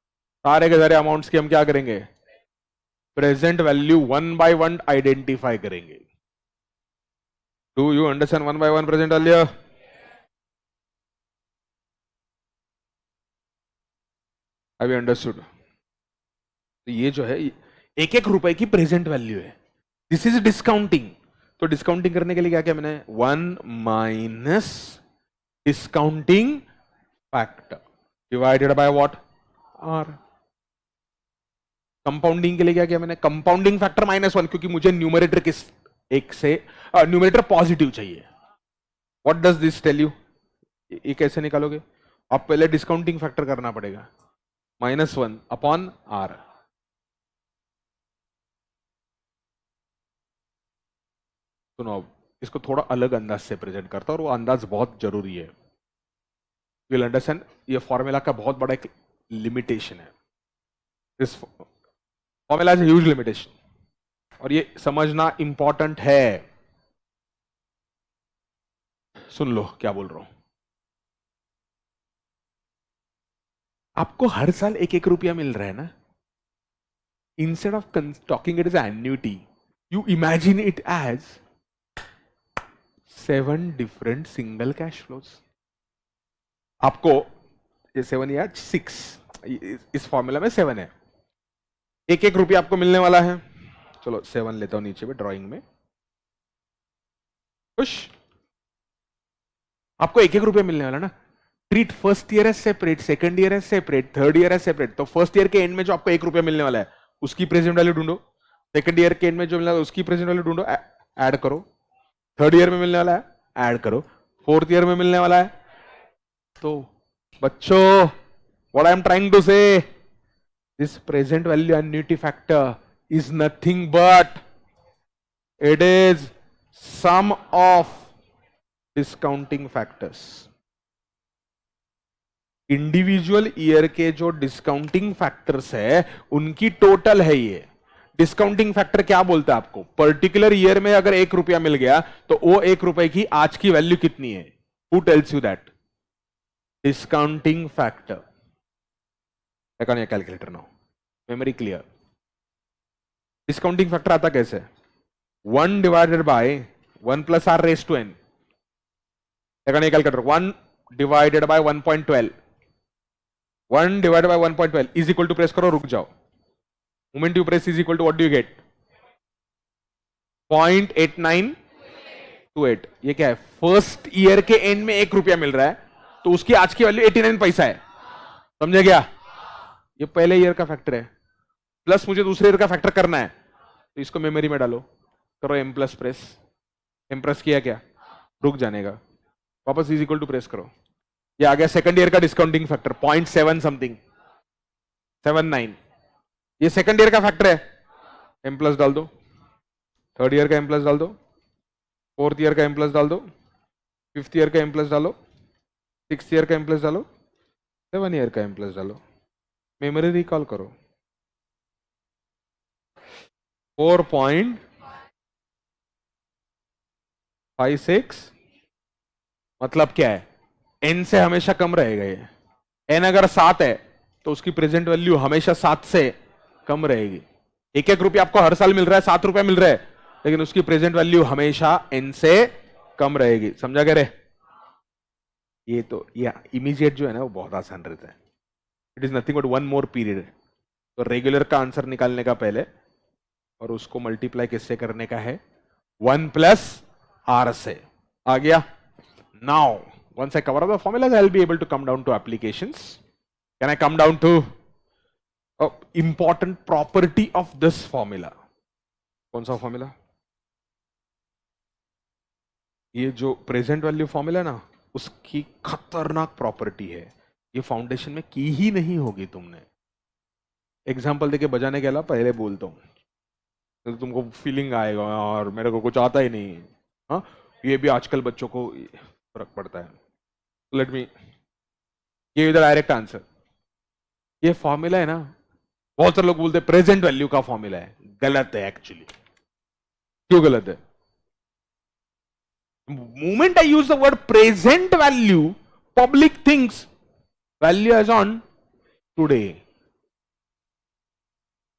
सारे के सारे अमाउंट्स की हम क्या करेंगे? प्रेजेंट वैल्यू 1 बाय 1 आइडेंटिफाई करेंगे. Do you understand 1 by 1 present value? Have you understood? तो ये जो है 1-1 रुपए की प्रेजेंट वैल्यू है. This is discounting. तो डिस्काउंटिंग करने के लिए क्या किया मैंने? 1 minus discounting factor divided by what? Are. Compounding के लिए क्या किया मैंने? कंपाउंडिंग फैक्टर -1, क्योंकि मुझे न्यूमरेटर किस एक से न्यूमरेटर पॉजिटिव चाहिए. What does this tell you? ये कैसे निकालोगे? आप पहले डिस्काउंटिंग फैक्टर करना पड़ेगा. -1 अपॉन R. सुनो, इसको थोड़ा अलग अंदाज से प्रेजेंट करता हूं और वो अंदाज बहुत जरूरी है. विल अंडरस्टैंड ये फॉर्मूला का बहुत बड़ा एक लिमिटेशन है. This formula is huge limitation और ये समझना इंपॉर्टेंट है. सुन लो क्या बोल रहा हूं. आपको हर साल 1-1 रुपया मिल रहा है ना. Instead of talking it is annuity, you imagine it as 7 different single cash flows. आपको ये 7 या 6, इस फॉर्मूला में 7 है. 1-1 रुपया आपको मिलने वाला है. चलो 7 लेता हूं नीचे में ड्राइंग में. खुश. आपको 1-1 रुपया मिलने वाला ना. Treat first year as separate, second year as separate, third year as separate. तो फर्स्ट ईयर के एंड में जो आपको 1 रुपया मिलने वाला है उसकी प्रेजेंट वैल्यू ढूंढो. सेकंड ईयर के एंड में जो मिलने वाला है उसकी प्रेजेंट वैल्यू ढूंढो, ऐड करो. थर्ड ईयर में मिलने वाला है ऐड करो. फोर्थ ईयर में मिलने वाला है. तो बच्चों, what I am trying to say, this present value annuity factor is nothing but it is sum of discounting factors. Individual year के जो डिस्काउंटिंग फैक्टर्स है उनकी टोटल है ये. डिस्काउंटिंग फैक्टर क्या बोलता है आपको? पर्टिकुलर ईयर में अगर 1 रुपया मिल गया तो वो 1 रुपए की आज की वैल्यू कितनी है? Who tells you that? Discounting factor. Calculator now, memory clear. Discounting factor आता कैसे? 1 divided by 1 plus R raise to N. Calculator 1 divided by 1.12. 1 divided by 1.12 is equal to, press करो, रुक जाओ. Moment you press is equal to what do you get? 0.8928. ये क्या है? First year के end में 1 रुपया मिल रहा है तो उसकी आज की वैल्यू 89 पैसा है. समझे क्या? ये पहले ईयर का फैक्टर है. प्लस मुझे दूसरे ईयर का फैक्टर करना है तो इसको मेमोरी में डालो. करो M plus press. M press किया क्या? रुक जाने का. वापस इज इक्वल टू प्रेस करो. ये आ गया सेकंड ईयर का डिस्काउंटिंग फैक्टर 0.7 समथिंग 79. ये सेकंड ईयर का फैक्टर है. एम प्लस डाल दो. थर्ड ईयर का एम प्लस डाल दो. फोर्थ ईयर का एम प्लस डाल दो. फिफ्थ ईयर का एम प्लस डालो. सिक्स ईयर का एम प्लस डालो. 7 ईयर का एम प्लस डालो. मेमोरी रिकॉल करो. 4.56 मतलब क्या है? एन से हमेशा कम रहेगा ये. एन अगर 7 है तो उसकी प्रेजेंट वैल्यू हमेशा 7 से कम रहेगी. 1-1 रुपया आपको हर साल मिल रहा है, 7 रुपया मिल रहा है, लेकिन उसकी प्रेजेंट वैल्यू हमेशा एन से कम रहेगी. समझा क्या रे? ये तो ये इमीडिएट जो है ना वो बहुत आसान रहता है. It is nothing but 1 more period. तो रेगुलर का आंसर निकालने का पहले और उसको मल्टीप्लाई किससे करने का है? 1 प्लस आर से. आ गया? Now once I cover up the formulas, I'll be able to come down to applications. Can I come down to important property of this formula? कौन सा फॉर्मूला? ये जो प्रेजेंट वैल्यू फॉर्मूला ना, उसकी खतरनाक property है. ये फाउंडेशन में की ही नहीं होगी तुमने. एग्जाम्पल देके बजाने के अलावा पहले बोलता हूं तो तुमको फीलिंग आएगा और मेरे को कुछ आता ही नहीं. हाँ, ये भी आजकल बच्चों को फर्क पड़ता है. Let me give the direct answer. ये फॉर्मूला है ना, बहुत सारे लोग बोलते हैं प्रेजेंट वैल्यू का फॉर्मूला है. गलत है एक्चुअली. क्यों गलत है? Moment I use the word present value, public things value as on today.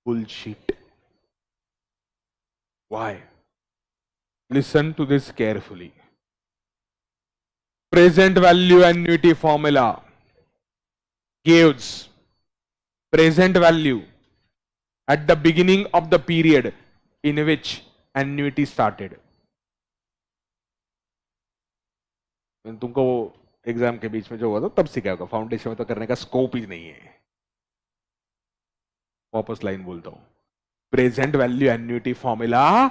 Bullshit. Why? Listen to this carefully. Present value annuity formula gives present value at the beginning of the period in which annuity started. तुमको exam के बीच में जो हुआ था तब सीखा होगा, foundation में तो करने का स्कोप ही नहीं है. वापस लाइन बोलता हूं. Present value annuity formula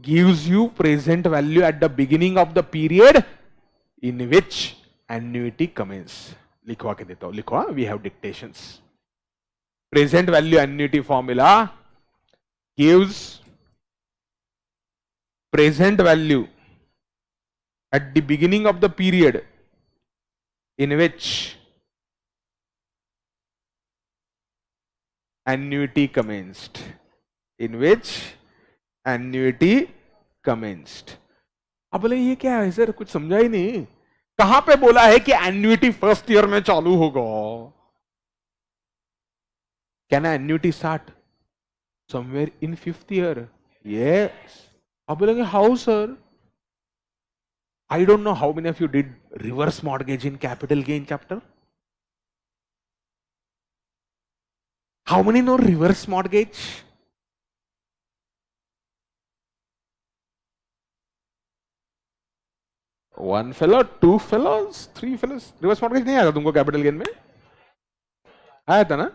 gives you present value at the beginning of the period in which annuity commence. लिखवा के देता हूं, लिखवा, we have dictations. Present value annuity formula gives present value at the beginning of the period in which annuity commenced. In which annuity commenced. अब बोले ये क्या है सर, कुछ समझा ही नहीं. कहां पे बोला है कि एन्युटी फर्स्ट ईयर में चालू होगा? Can annuity start somewhere in fifth year? Yes. अब बोलेंगे how sir? I don't know how many of you did reverse mortgage in capital gain chapter. How many know reverse mortgage? One fellow, two fellows, three fellows. Reverse mortgage नहीं आया था तुमको capital gain में? आया था ना?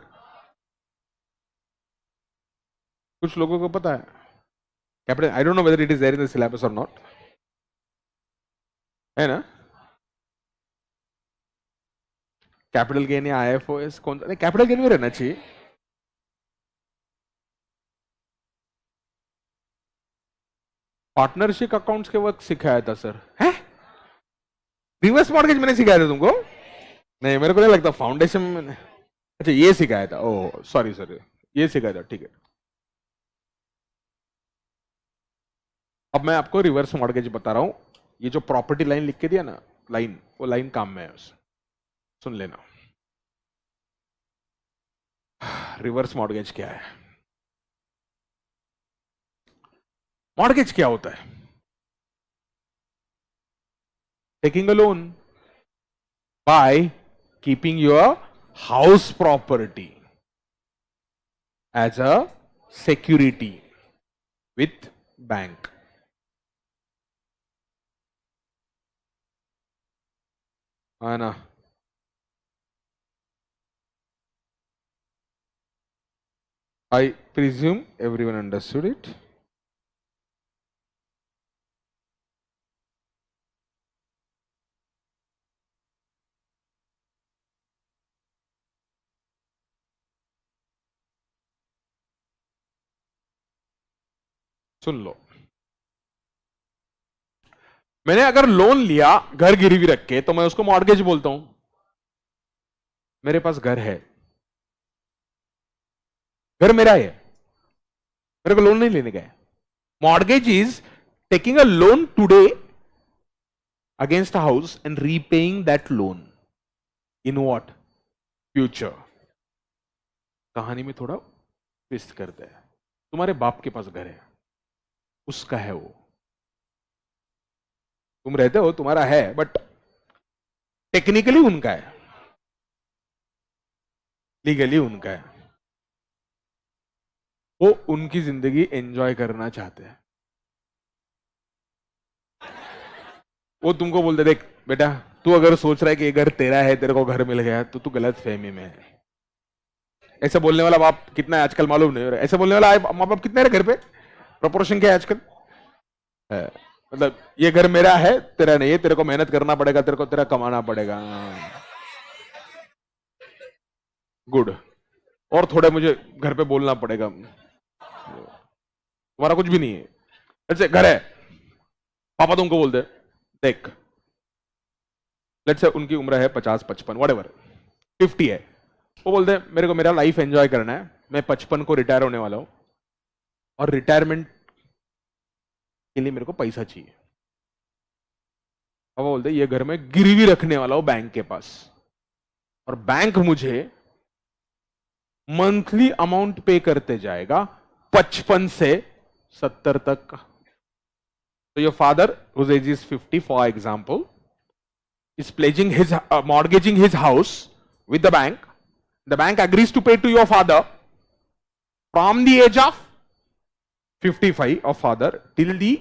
कुछ लोगों को पता है? Capital, I don't know whether it is there in the syllabus or not. है ना? कैपिटल गेन या IFOS कौन सा? नहीं, कैपिटल गेन में रहना चाहिए. पार्टनरशिप अकाउंट्स के वक्त सिखाया था सर. है? रिवर्स मॉर्गेज मैंने सिखाया था तुमको? नहीं, मेरे को नहीं लगता फाउंडेशन में. अच्छा, ये सिखाया था. ओह सॉरी सर, ये सिखाया था. ठीक है. अब मैं आपको रिवर्स मॉर्गेज बता रहा हूं. ये जो प्रॉपर्टी लाइन लिख के दिया ना, लाइन, वो लाइन काम में है. सुन लेना. रिवर्स मॉर्गेज क्या है? मॉर्गेज क्या होता है? Taking a loan by keeping your house property as a security with bank. है ना? I presume everyone understood it. सुन लो. मैंने अगर लोन लिया घर गिरवी रख के तो मैं उसको मॉर्गेज बोलता हूं. मेरे पास घर है, घर मेरा है, मेरे को लोन नहीं लेने का है. Mortgage is taking a loan today against a house and repaying that loan in what? Future. कहानी में थोड़ा ट्विस्ट करते हैं. तुम्हारे बाप के पास घर है, उसका है वो. तुम रहते हो, तुम्हारा है, बट टेक्निकली उनका है, लीगली उनका है. वो उनकी जिंदगी एंजॉय करना चाहते हैं. वो तुमको बोलते, देख बेटा, तू अगर सोच रहा है कि ये घर तेरा है, तेरे को घर मिल गया, तो तू गलत फहमी में है. ऐसे बोलने वाला बाप कितना है आजकल मालूम नहीं हो रहा. ऐसे बोलने वाला माँ बाप कितने है घर पे? प्रोपोर्शन क्या है आजकल? मतलब ये घर मेरा है, तेरा नहीं है, तेरे को मेहनत करना पड़ेगा, तेरे को तेरा कमाना पड़ेगा. गुड. और थोड़ा मुझे घर पे बोलना पड़ेगा. तुम्हारा कुछ भी नहीं है. ऐसे घर है, पापा तुमको बोलते, देख लेट्स से उनकी उम्र है 50-55 व्हाटएवर, 50 है. वो बोलते मेरे को मेरा लाइफ एंजॉय करना है, मैं 55 को रिटायर होने वाला हूं और रिटायरमेंट के लिए मेरे को पैसा चाहिए. अब वो बोलते ये घर में गिरवी रखने वाला हूं बैंक के पास, और बैंक मुझे मंथली अमाउंट पे करते जाएगा 55 से 70 तक. So your father, whose age is 50, for example, is pledging his mortgaging his house with the bank. The bank agrees to pay to your father from the age of 55 of father till the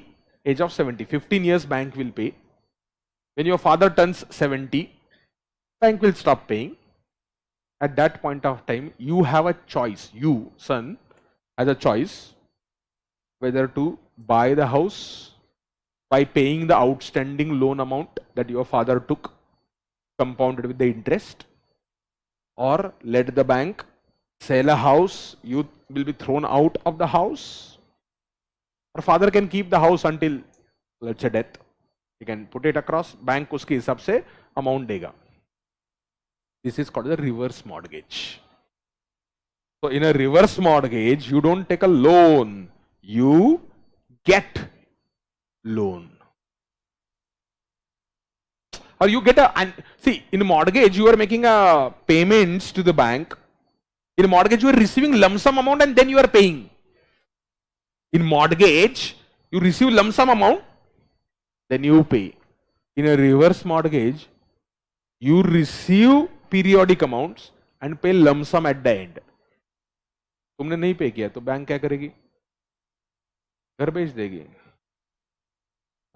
age of 70. 15 years bank will pay. When your father turns 70, bank will stop paying. At that point of time, you have a choice. You, son, has a choice whether to buy the house by paying the outstanding loan amount that your father took, compounded with the interest, or let the bank sell a house, you will be thrown out of the house, or father can keep the house until, let's say, death. He can put it across, bank uski hisab se amount dega. This is called the reverse mortgage. So in a reverse mortgage, you don't take a loan, you get loan. Or you get a, and see, in mortgage, you are making a payments to the bank. In mortgage, you are receiving lump sum amount and then you are paying. In mortgage, you receive lump sum amount, then you pay. In a reverse mortgage, you receive periodic amounts and pay lump sum at the end. तुमने नहीं पे किया तो bank क्या करेगी? घर बेच देगी,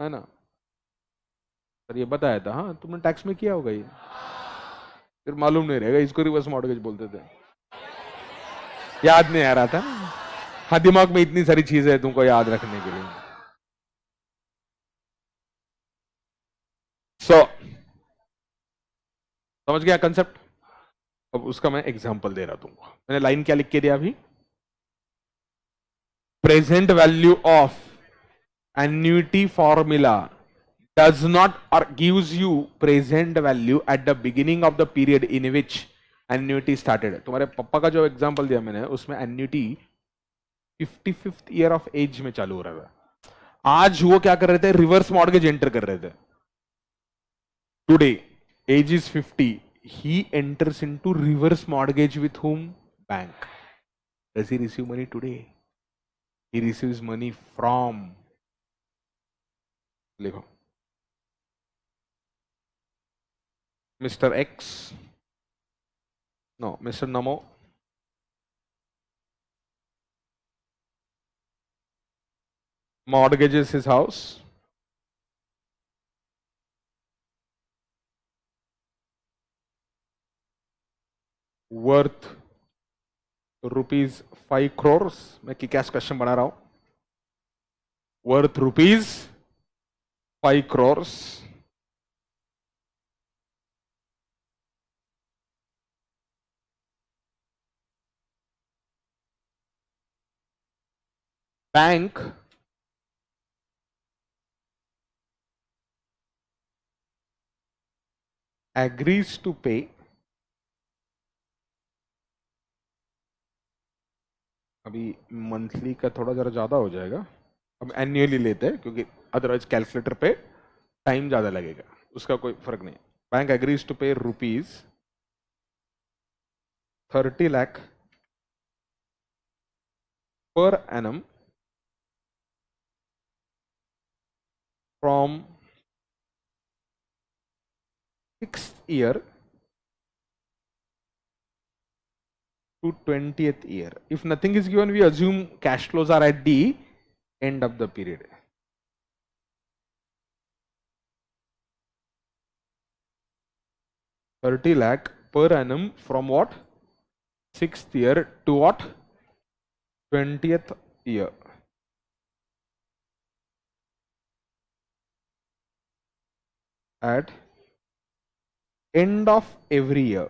है ना? सर ये बताया था, हाँ तुमने टैक्स में किया होगा ये, फिर मालूम नहीं रहेगा, इसको रिवर्स मॉर्गेज बोलते थे, याद नहीं आ रहा था। हाँ, दिमाग में इतनी सारी चीजें हैं तुमको याद रखने के लिए। समझ गया कंसेप्ट? अब उसका मैं एग्जांपल दे रहा तुमको। मैंने लाइन क्या लिख के दिया अभी? Present value of annuity formula does not or gives you present value at the beginning of the period in which annuity started. तुम्हारे पापा का जो एग्जांपल दिया मैंने, उसमें annuity 55th year of as में चालू हो रहा था। आज वो क्या कर रहे थे? रिवर्स मॉर्गेज एंटर कर रहे थे। Today age is 50, he enters into reverse mortgage with whom? Bank. Does he receive money today? He receives money from, लिखो, Mr. X, no, Mr. Namo, mortgages his house worth rupees 5 crores. मैं cash question बना रहा हूं। worth rupees 5 crores bank agrees to pay अभी monthly का थोड़ा जरा ज्यादा हो जाएगा, अब एनुअली लेते हैं क्योंकि अदरवाइज कैलकुलेटर पे टाइम ज्यादा लगेगा, उसका कोई फर्क नहीं। Bank agrees to pay rupees 30 lakh per annum from 6th year to 20th year. If nothing is given, we assume cash flows are at the end of the period. $30 lakh per annum from what? 6th year to what? 20th year. At end of every year.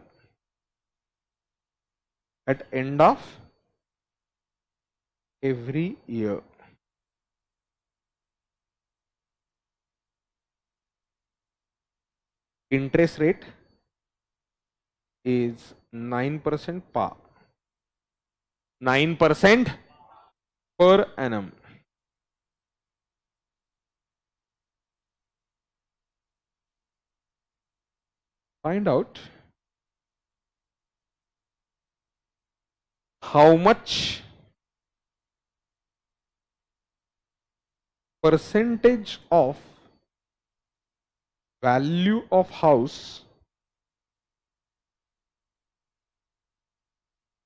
At end of every year. Interest rate is 9% par. 9% per annum. Find out how much percentage of value of house,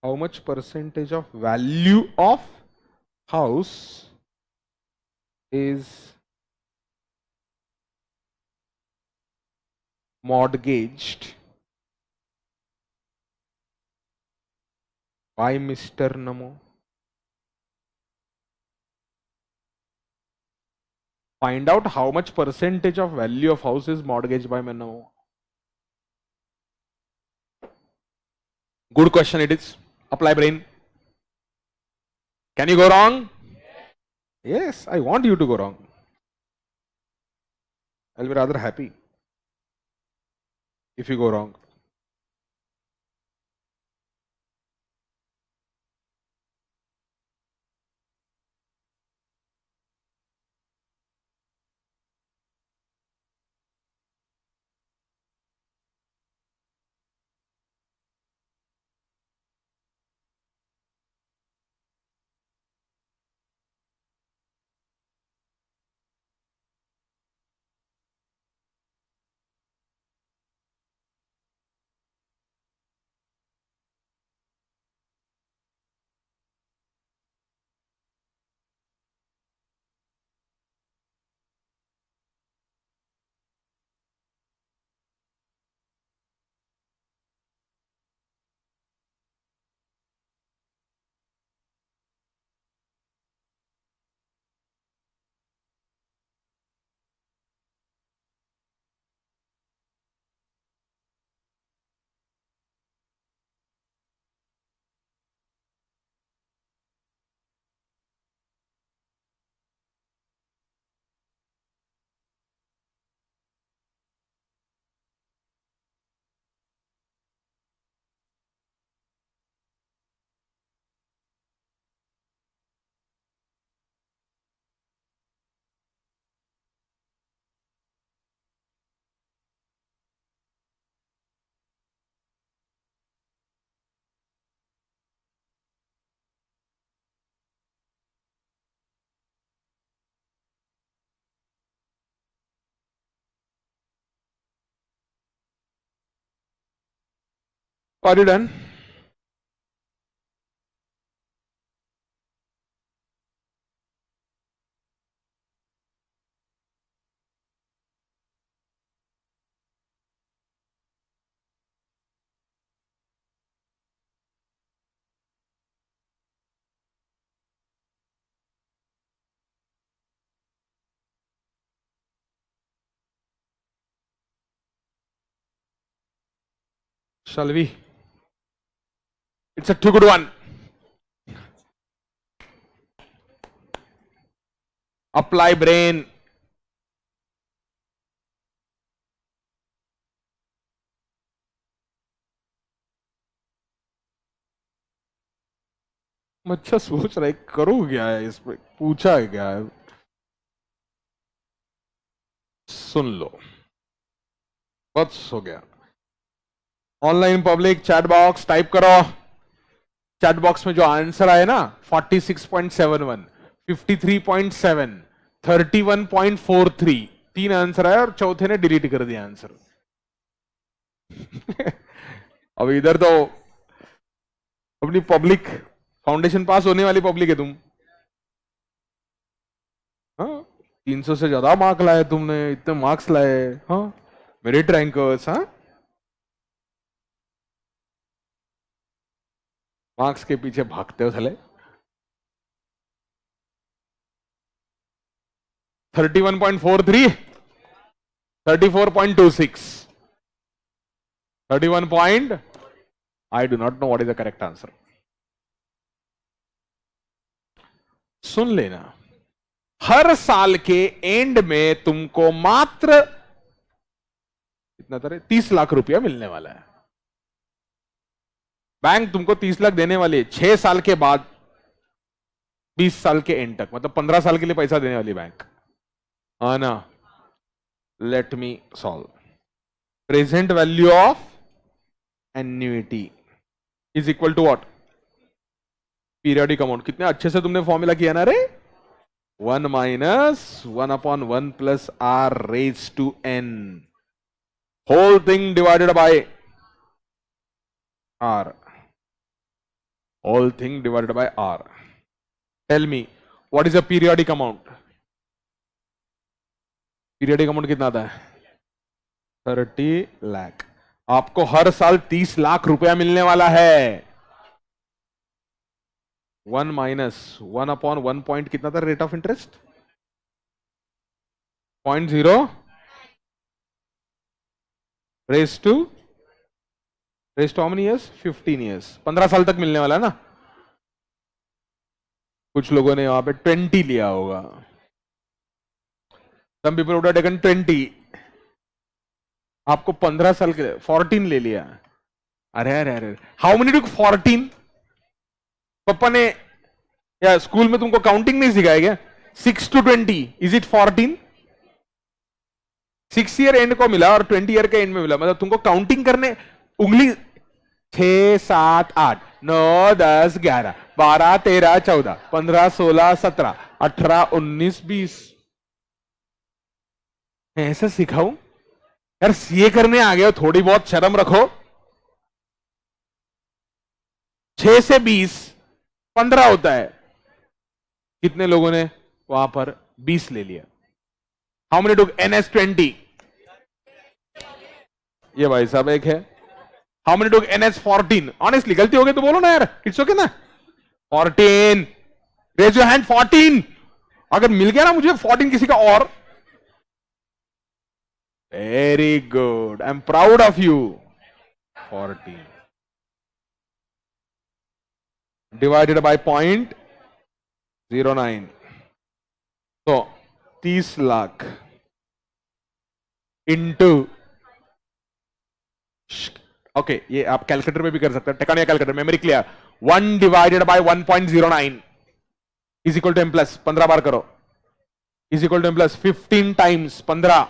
how much percentage of value of house is mortgaged by Mr. Namo. Find out how much percentage of value of house is mortgaged by men now. Good question it is. Apply brain. Can you go wrong? Yes, I want you to go wrong. I'll be rather happy if you go wrong. Are you done? Shall we? It's a too good one. Apply brain. अच्छा सोच रहा है करूँ क्या है इसमें, पूछा है क्या है? सुन लो, बस हो गया. Online public chat box type करो. चैट बॉक्स में जो आंसर आए ना 46.71, 53.7, 31.43, 3 आंसर आए और चौथे ने डिलीट कर दिया आंसर. अब इधर तो अपनी पब्लिक फाउंडेशन पास होने वाली पब्लिक है तुम. हाँ, 300 से ज्यादा मार्क लाए तुमने, इतने मार्क्स लाए. हाँ, मेरिट रैंकर्स. हाँ, मार्क्स के पीछे भागते हो साले. 31.43, 34.26, 31 point. I do not know what is the correct answer. सुन लेना, हर साल के एंड में तुमको मात्र कितना तरह 30 लाख रुपया मिलने वाला है. बैंक तुमको 30 लाख देने वाली है 6 साल के बाद, 20 साल के एंड तक, मतलब 15 साल के लिए पैसा देने वाली बैंक. हाँ ना. Let me solve. Present value of annuity is equal to what? Periodic amount. कितने अच्छे से तुमने फॉर्मूला किया ना रे. 1 minus 1/1 plus R raise to N, whole thing divided by R, whole thing divided by R. Tell me what is a periodic amount? Periodic amount कितना आता है? 30 लाख. आपको हर साल 30 लाख रुपया मिलने वाला है. 1 माइनस 1/1 पॉइंट कितना था rate of interest? 0 raise to how many years? 15 years. 15 साल तक मिलने वाला है ना. कुछ लोगों ने वहां पे 20 लिया होगा. Some people would have taken 20. आपको 15 साल के 14 ले लिया. अरे अरे अरे, हाउ मेनी टू 14? पापा ने या स्कूल में तुमको काउंटिंग नहीं सिखाया क्या? 6 to 20, is it 14? 6 year and को मिला और 20 ईयर के एंड में मिला, मतलब तुमको काउंटिंग करने उंगली 6 7 8 9 10 11 12 13 14 15 16 17 18 19 20 ऐसा सिखाऊं यार? सीए करने आ गए हो, थोड़ी बहुत शर्म रखो. 6 से 20 15 होता है. कितने लोगों ने वहां पर 20 ले लिया? How many to NS 20? ये भाई साहब एक है. How many to NS 14? Honestly गलती हो गई तो बोलो ना यार, इट्स ओके ना. 14, रेज योर हैंड. 14. अगर मिल गया ना मुझे 14 किसी का और, very good, I am proud of you. 14 divided by 0.09, तो 30 लाख इंटू, ओके ये आप कैलकुलेटर में भी कर सकते हैं, टेक्निकल या calculator, memory clear. 1 divided by 1.09 is equal to m plus 15 बार करो, is equal to m plus 15 times 15.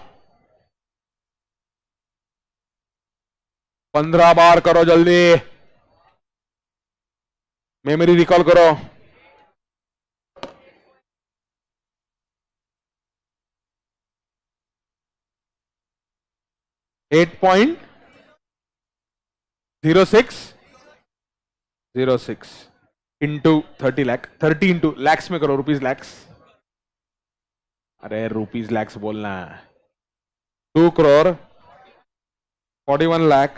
15 बार करो जल्दी, मेमोरी रिकॉल करो. $8.06 इंटू 30 लाख. 30 इंटू लैक्स में करो, रुपीज लैक्स. अरे रुपीज लैक्स बोलना है. 2 crore 41 lakh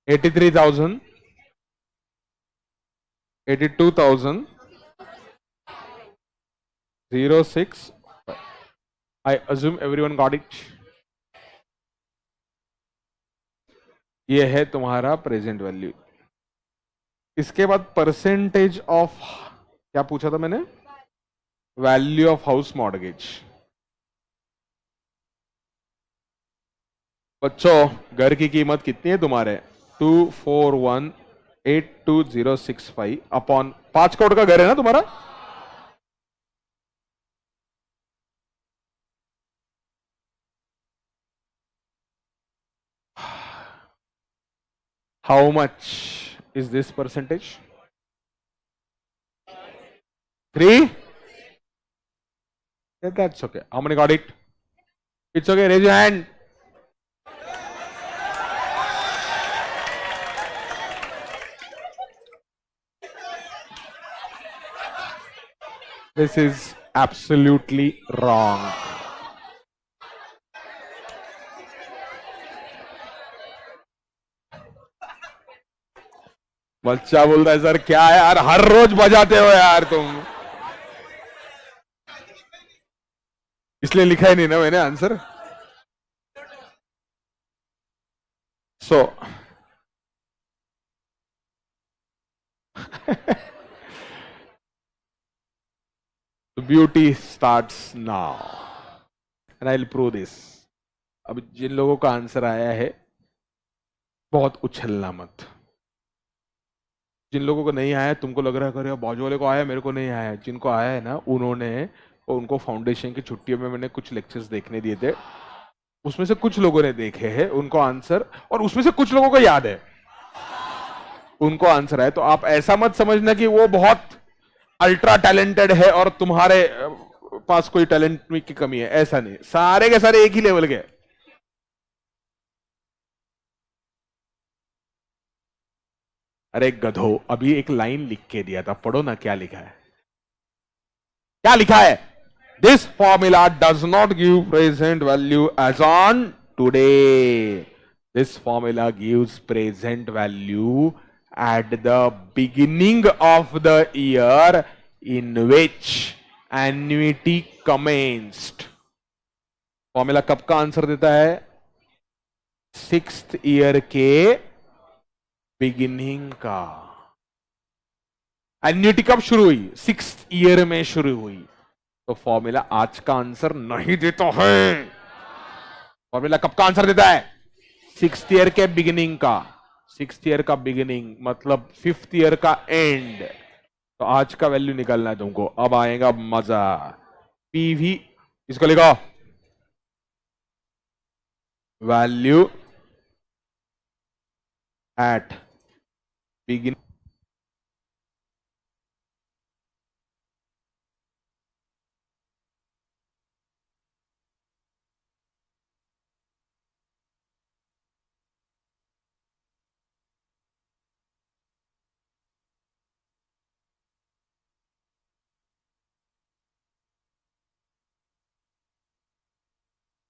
83,000 82,000 06. I assume everyone got it. ये है तुम्हारा प्रेजेंट वैल्यू. इसके बाद परसेंटेज ऑफ, क्या पूछा था मैंने? Value of house mortgage. बच्चों घर की कीमत कितनी है तुम्हारे? 24182,065 अपॉन 5 करोड़ का घर है ना तुम्हारा. How much is this percentage? 3. That's okay. How many got it? It's okay. Raise your hand. This is absolutely wrong. बच्चा बोलता है सर क्या है यार, हर रोज बजाते हो यार तुम. इसलिए लिखा ही नहीं ना मैंने answer. So beauty starts now and I will prove this. अब जिन लोगों का आंसर आया है बहुत उछलना मत. जिन लोगों को नहीं आया, तुमको लग रहा है अरे बाजू वाले को आया मेरे को नहीं आया, जिनको आया है ना उन्होंने, उनको फाउंडेशन की छुट्टियों में मैंने कुछ लेक्चर्स देखने दिए थे, उसमें से कुछ लोगों ने देखे हैं उनको आंसर, और उसमें से कुछ लोगों को याद है उनको आंसर है. तो आप ऐसा मत समझना कि वो बहुत अल्ट्रा टैलेंटेड है और तुम्हारे पास कोई टैलेंट की कमी है, ऐसा नहीं. सारे के सारे एक ही लेवल के. अरे गधो, अभी एक लाइन लिख के दिया था, पढ़ो ना क्या लिखा है. क्या लिखा है? This formula does not give present value as on today. This formula gives present value at the beginning of the year in which annuity commenced. Formula कब का आंसर देता है? 6th ईयर के बिगिनिंग का. एन्युटी कब शुरू हुई? 6th year में शुरू हुई. तो फॉर्मूला आज का आंसर नहीं देता है. फॉर्मूला कब का आंसर देता है? 6th ईयर के बिगिनिंग का. 6th ईयर का बिगिनिंग मतलब 5th ईयर का एंड. तो आज का वैल्यू निकालना है तुमको. अब आएगा मजा. पीवी इसको लिखो. Value at beginning.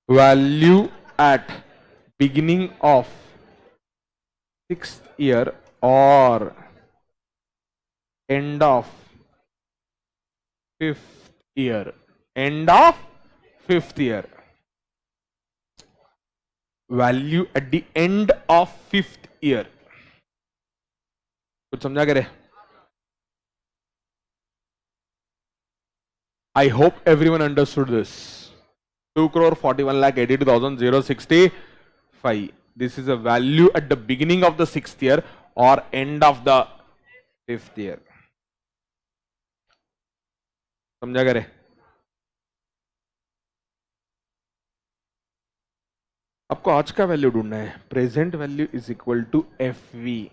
Value eight beginning of 6th year और end of 5th year. End of 5th year. Value at the end of 5th year. कुछ समझा करे? I hope everyone understood this. 2,41,82,065. This is a value at the beginning of the 6th year or end of the 5th year. समझा करे? आपको आज का value ढूंढना है. Present value is equal to F V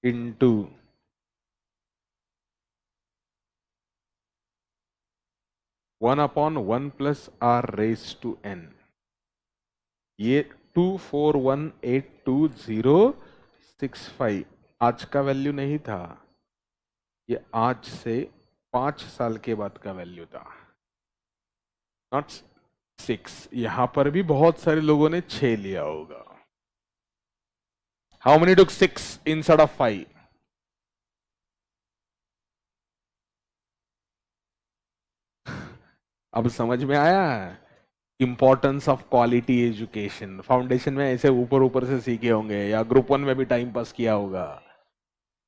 into 1/1 plus R raise to N. ये 24182,065 आज का वैल्यू नहीं था. ये आज से 5 साल के बाद का वैल्यू था. नॉट 6. यहां पर भी बहुत सारे लोगों ने 6 लिया होगा. How many took 6 instead of 5? अब समझ में आया importance of quality education. Foundation में ऐसे ऊपर ऊपर से सीखे होंगे या ग्रुप 1 में भी टाइम पास किया होगा.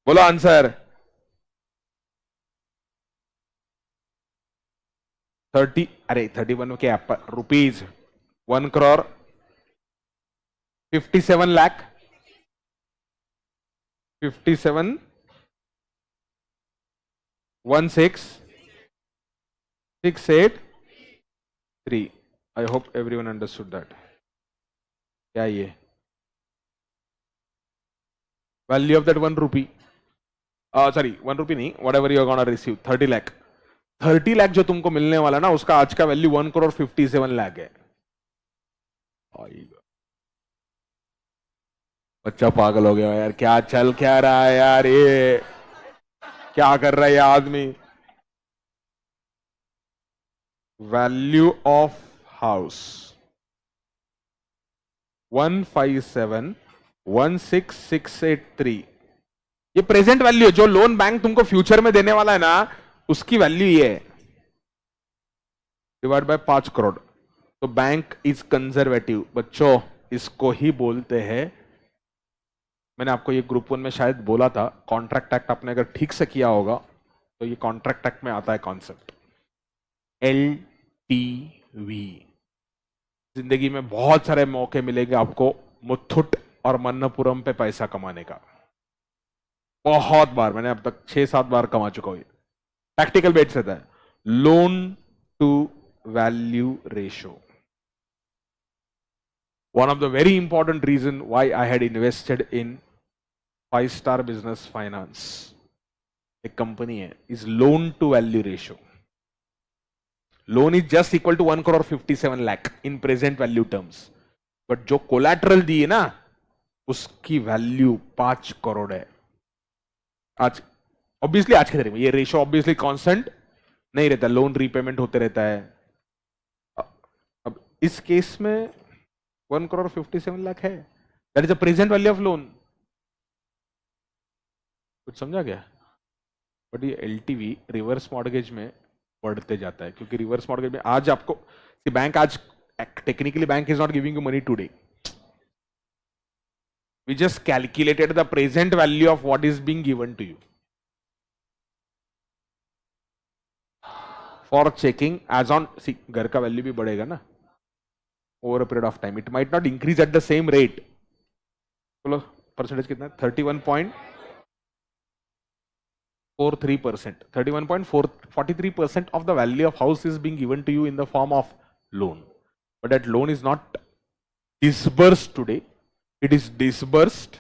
बोलो आंसर. 30. अरे 31 के rupees 1,57,00,000 57 16,683. I hope everyone understood that. क्या ये value of that 1 rupee? Sorry 1 rupee नहीं, whatever you are gonna receive 30 lakh. 30 lakh जो तुमको मिलने वाला ना उसका आज का वैल्यू 1,57,00,000 है. बच्चा पागल हो गया यार. क्या चल क्या रहा है यार? ये क्या कर रहा है ये आदमी? Value of house 157,16,683. ये प्रेजेंट वैल्यू है. जो लोन बैंक तुमको फ्यूचर में देने वाला है ना उसकी वैल्यू ये है डिवाइड बाय 5 करोड़. तो बैंक इज कंजर्वेटिव. बच्चों इसको ही बोलते हैं, मैंने आपको ये ग्रुप 1 में शायद बोला था, कॉन्ट्रैक्ट एक्ट. आपने अगर ठीक से किया होगा तो ये कॉन्ट्रैक्ट एक्ट में आता है कॉन्सेप्ट LTV. जिंदगी में बहुत सारे मौके मिलेंगे आपको मुथुट और मन्नपुरम पे पैसा कमाने का. बहुत बार, मैंने अब तक 6-7 बार कमा चुका हूं. प्रैक्टिकल बेट्स रहता है. Loan to value ratio. One of the very important reason why I had invested in 5-star business finance, एक कंपनी है, is loan to value ratio. Loan is just equal to 1,57,00,000 in present value terms. But जो collateral दी है ना उसकी value 5 crore है आज. Obviously आज के तारीख में ये रेशो ऑब्वियसली कांस्टेंट नहीं रहता, लोन रीपेमेंट होते रहता है. अब इस केस में 1,57,00,000 है. That is the present value of loan. कुछ समझा गया? बट ये LTV रिवर्स मॉर्गेज में बढ़ते जाता है, क्योंकि रिवर्स मॉर्गेज में आज आपको बैंक आज technically bank is not giving you money today. We just calculated the present value of what is being given to you. For checking as on, see, घर का वैल्यू भी बढ़ेगा ना over a period of time. It might not increase at the same rate. बोलो percentage कितना? 31.43%. 31.43% of the value of house is being given to you in the form of loan. But that loan is not disbursed today. It is disbursed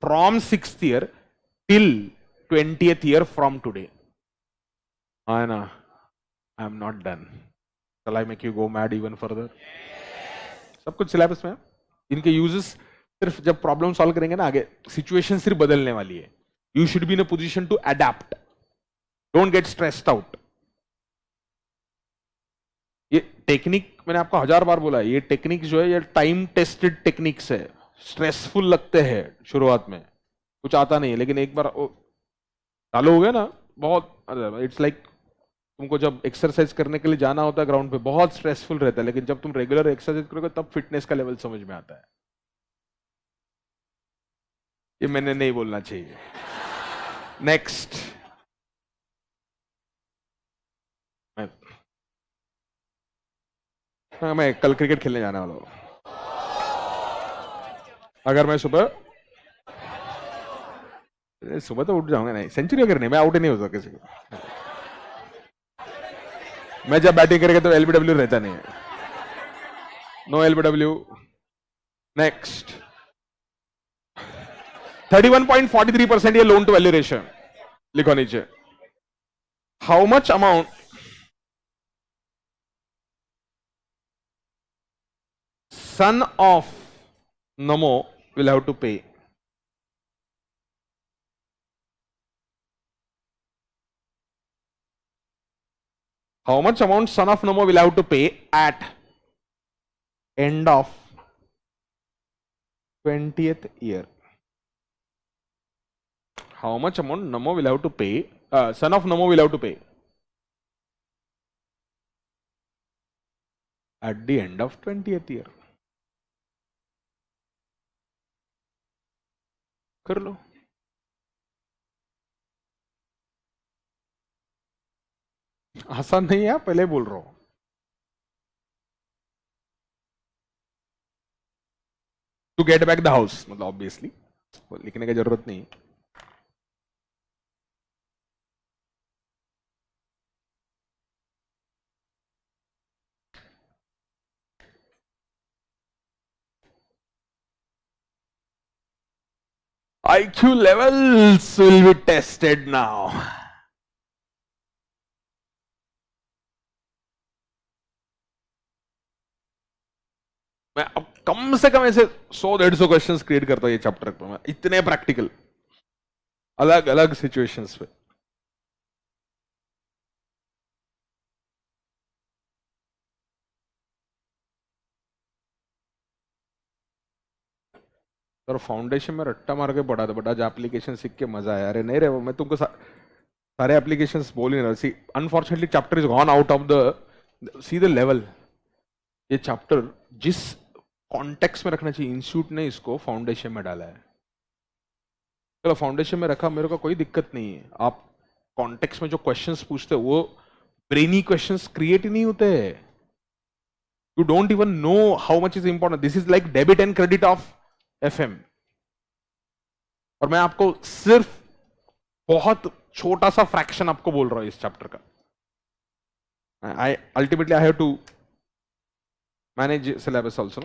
from 6th year till 20th year from today. Anna, I am not done. Shall I make you go mad even further? सब कुछ syllabus में. इनके uses सिर्फ जब problem solve करेंगे ना आगे, situation सिर्फ बदलने वाली है. You should be in a position to adapt. Don't get stressed out. ये टेक्निक मैंने आपको 1000 बार बोला है, ये टेक्निक जो है ये टाइम टेस्टेड टेक्निक्स है. स्ट्रेसफुल लगते हैं शुरुआत में, कुछ आता नहीं है, लेकिन एक बार चालू हो गया ना बहुत. इट्स लाइक तुमको जब एक्सरसाइज करने के लिए जाना होता है ग्राउंड पे, बहुत स्ट्रेसफुल रहता है, लेकिन जब तुम रेगुलर एक्सरसाइज करोगे तब फिटनेस का लेवल समझ में आता है. ये मैंने नहीं बोलना चाहिए. नेक्स्ट. मैं कल क्रिकेट खेलने जाने वाला हूं. अगर मैं सुबह तो उठ जाऊंगा. नहीं, सेंचुरी अगर नहीं, मैं आउट ही नहीं हो सकता किसी को. मैं जब बैटिंग करेगा तो एलबीडब्ल्यू रहता नहीं है. No LBW. नेक्स्ट. 31.43% ये लोन टू वैल्यू रेशियो. लिखो नीचे. How much amount son of Namo will have to pay. How much amount son of Namo will have to pay at end of 20th year? How much amount Namo will have to pay, son of Namo will have to pay at the end of 20th year? कर लो. आसान नहीं है, पहले बोल रहा हूं. To get back the house मतलब obviously लिखने की जरूरत नहीं. IQ levels will be tested now. मैं अब कम से कम ऐसे 100-150 क्वेश्चंस क्रिएट करता हूं ये चैप्टर पे. मैं इतने प्रैक्टिकल अलग अलग सिचुएशंस पे. सर फाउंडेशन में रट्टा मार के पढ़ा था, बट आज एप्लीकेशन सीख के मजा आया. अरे नहीं रे, मैं तुमको सारे एप्लीकेशंस बोल ही नहीं रहा. See unfortunately chapter is gone out of the see the level. ये चैप्टर जिस कॉन्टेक्स्ट में रखना चाहिए, इंस्टीट्यूट ने इसको फाउंडेशन में डाला है. चलो फाउंडेशन में रखा, मेरे को कोई दिक्कत नहीं है. आप कॉन्टेक्स्ट में जो क्वेश्चंस पूछते हो वो ब्रेनी क्वेश्चंस क्रिएट ही नहीं होते. You don't even know how much is important. This is like debit and credit of FM. और मैं आपको सिर्फ बहुत छोटा सा फ्रैक्शन आपको बोल रहा हूं इस चैप्टर का. I ultimately I have to manage syllabus also.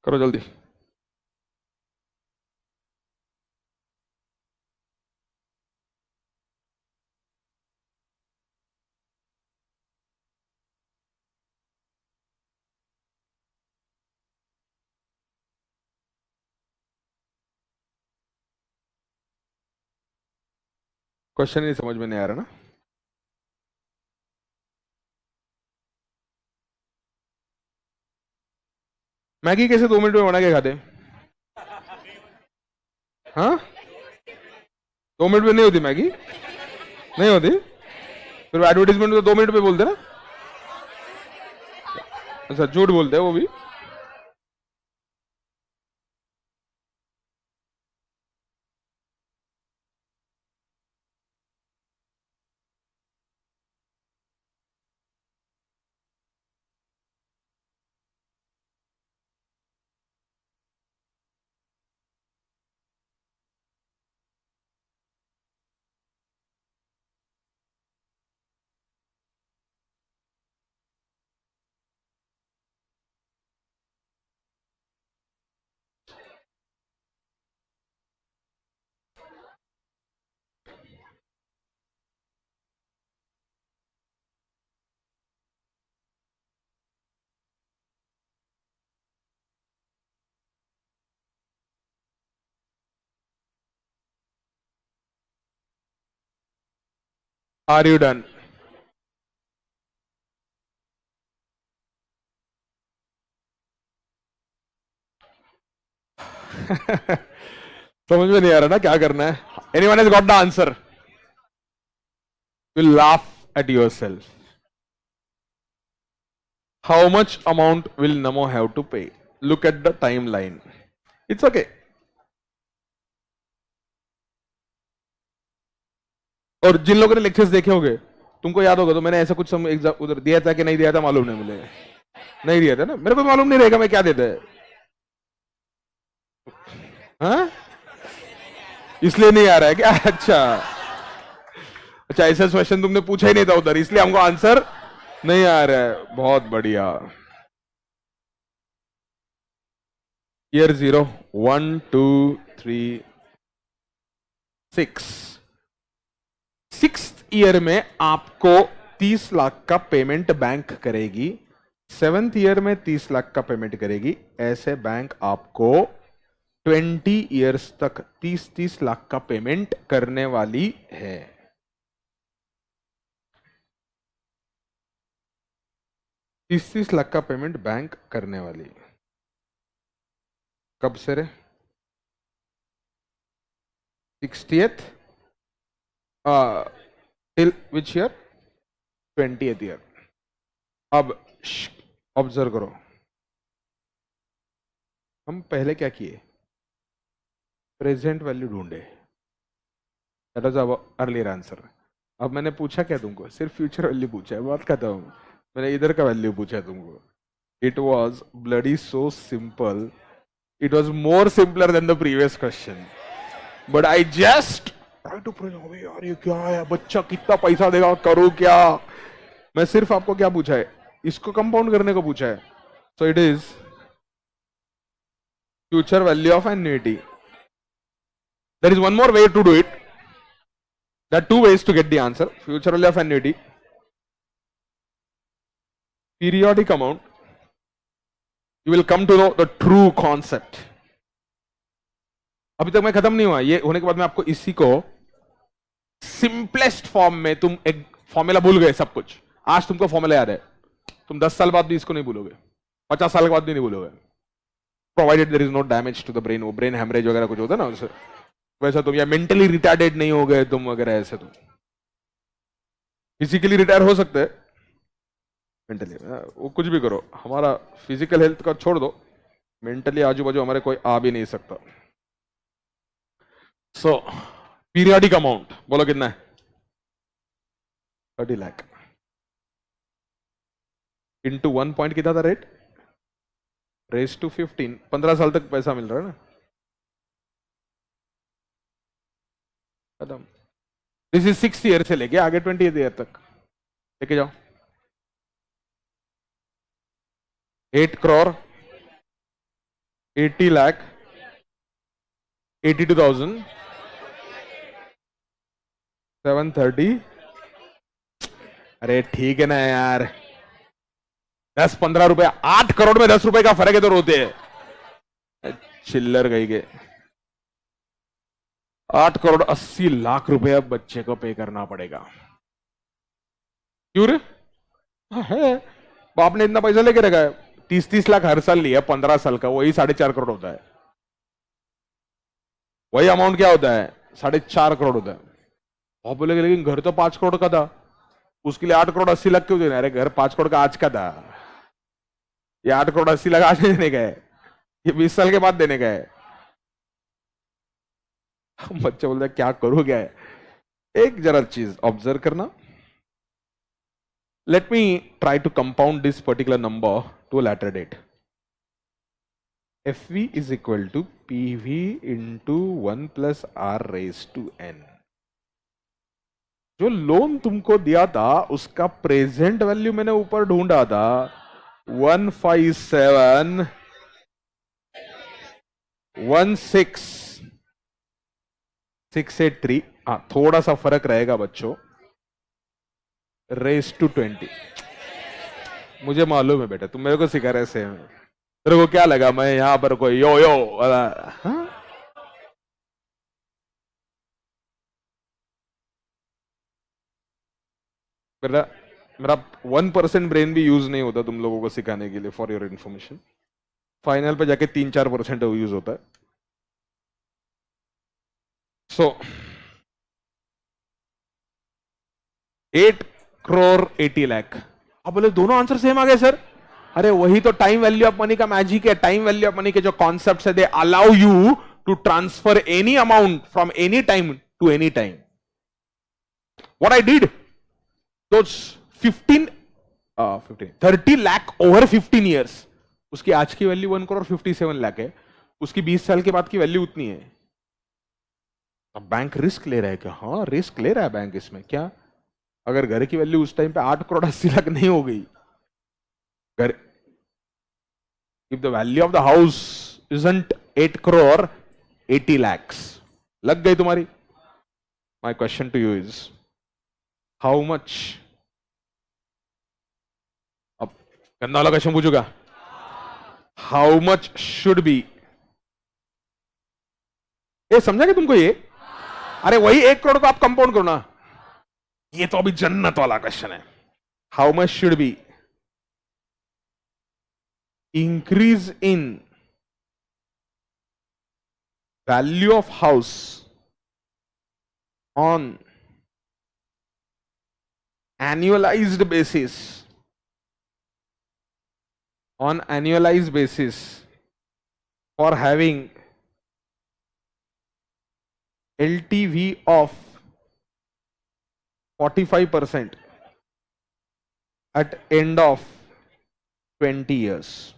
करो जल्दी. क्वेश्चन ही समझ में नहीं आ रहा ना. मैगी कैसे 2 मिनट में बना के खाते? हाँ, 2 मिनट में नहीं होती मैगी, नहीं होती। फिर एडवर्टीजमेंट में तो 2 मिनट में बोलते ना। अच्छा, झूठ बोलते हैं वो भी। Are you done? समझ में नहीं आ रहा ना क्या करना है? Anyone has got the answer? You laugh at yourself. How much amount will Namo have to pay? Look at the timeline. It's okay. और जिन लोगों ने लेक्चर्स देखे होंगे, तुमको याद होगा, तो मैंने ऐसा कुछ एग्जाम उधर दिया था कि नहीं दिया था मालूम नहीं मुझे। नहीं दिया था ना, मेरे को मालूम नहीं रहेगा मैं क्या देता है। हाँ, इसलिए नहीं आ रहा है क्या? अच्छा अच्छा, ऐसा क्वेश्चन तुमने पूछा ही नहीं था उधर, इसलिए हमको आंसर नहीं आ रहा है। बहुत बढ़िया। ईयर 0, 1, 2, 3, 6। 6th ईयर में आपको 30 लाख का पेमेंट बैंक करेगी, 7th ईयर में 30 लाख का पेमेंट करेगी। ऐसे बैंक आपको 20 ईयर्स तक 30-30 लाख का पेमेंट करने वाली है। 30-30 लाख का पेमेंट बैंक करने वाली। कब से रे? 60th till which year? 20th year. अब ऑब्जर्व करो, हम पहले क्या किए? प्रेजेंट वैल्यू ढूंढे। That was our earlier answer. अब मैंने पूछा क्या तुमको? सिर्फ फ्यूचर वैल्यू पूछा है, बात करता हूं। मैंने इधर का वैल्यू पूछा तुमको। It was bloody so simple, it was more simpler than the previous question, but I just try to present. यार ये क्या है, बच्चा कितना पैसा देगा, करो क्या? मैं सिर्फ आपको क्या पूछा है? इसको कंपाउंड करने को पूछा है। So it is future value of annuity. There is one more way to do it. There are two ways to get the answer. Future value of annuity, periodic amount. You will come to know the true concept. अभी तक मैं खत्म नहीं हुआ, ये होने के बाद मैं आपको इसी को सिंपलेस्ट फॉर्म में, तुम एक फॉर्मूला भूल गए सब कुछ, आज तुमको फॉर्मूला याद है, तुम 10 साल बाद भी इसको नहीं भूलोगे, 50 साल के बाद भी नहीं भूलोगे, provided there is no damage to the brain. वो ब्रेन हेमरेज वगैरह कुछ होता है ना उससे, वैसा तुम, या मेंटली रिटार्डेड नहीं हो गए तुम वगैरह, ऐसे तुम फिजिकली रिटायर हो सकते हैं, मेंटली वो कुछ भी करो, हमारा फिजिकल हेल्थ का छोड़ दो, मेंटली आजू बाजू हमारे कोई आ भी नहीं सकता। सो पीरियडिक अमाउंट बोलो कितना है? 30 लाख इंटू 1 पॉइंट कितना था रेट? रेस टू 15, 15 साल तक पैसा मिल रहा है ना, खत्म। दिस इज 6th ईयर से लेके आगे 20th ईयर तक लेके जाओ। 8 करोड़ 80 लाख 82,000 730। अरे ठीक है ना यार, 10-15 रुपए, 8 करोड़ में 10 रुपए का फर्क है तो रोते हैं, चिल्लर गई के। 8 करोड़ 80 लाख रुपए अब बच्चे को पे करना पड़ेगा। क्यों रे? है, बाप ने इतना पैसा लेके रखा है, 30-30 लाख हर साल लिया 15 साल का, वही 4.5 करोड़ होता है। वही अमाउंट क्या होता है? 4.5 करोड़ होता है। और बोलेगा लेकिन घर तो 5 करोड़ का था, उसके लिए 8 करोड़ 80 लाख क्यों देना? अरे घर 5 करोड़ का आज का था, ये 8 करोड़ 80 लाख आज नहीं देने का है, ये 20 साल के बाद देने का है। बच्चे बोलते हैं क्या करूं क्या है? एक जरा चीज ऑब्जर्व करना। Let me try to compound this particular number to a later date. FV is equal to PV into 1 plus R raised to N. जो लोन तुमको दिया था उसका प्रेजेंट वैल्यू मैंने ऊपर ढूंढा था 157,16683। हाँ थोड़ा सा फर्क रहेगा बच्चों, रेस टू 20। मुझे मालूम है बेटा, तुम मेरे को सिखा रहे सेम। तेरे को क्या लगा मैं यहां पर कोई यो यो वाला? हाँ? मेरा मेरा 1% ब्रेन भी यूज नहीं होता तुम लोगों को सिखाने के लिए, फॉर योर इंफॉर्मेशन। फाइनल पे जाके 3-4% यूज होता है। सो 8 crore 80 लाख। अब बोले दोनों आंसर सेम आ गए सर। अरे वही तो टाइम वैल्यू ऑफ मनी का मैजिक है। टाइम वैल्यू ऑफ मनी के जो कॉन्सेप्ट है, they allow you to transfer any amount from any time to any time. What I did, those 30 lakh over 15 years, उसकी आज की वैल्यू 1 crore 57 लाख है, उसकी 20 साल के बाद की वैल्यू उतनी है। अब बैंक रिस्क ले रहा है क्या? हाँ रिस्क ले रहा है बैंक इसमें। क्या? अगर घर की वैल्यू उस टाइम पे 8 crore 80 लाख नहीं हो गई, घर, if the value of the house isn't 8 crore 80 lakhs, लग गई तुम्हारी। My question to you is how much. अब गंदा वाला क्वेश्चन पूछूंगा, हाउ मच शुड बी। ये समझा कि तुमको ये? अरे वही 1 करोड़ को आप कंपाउंड करो ना, ये तो अभी जन्नत वाला क्वेश्चन है। How much should be increase in value of house on annualized basis, on annualized basis for having LTV of 45% at end of 20 years।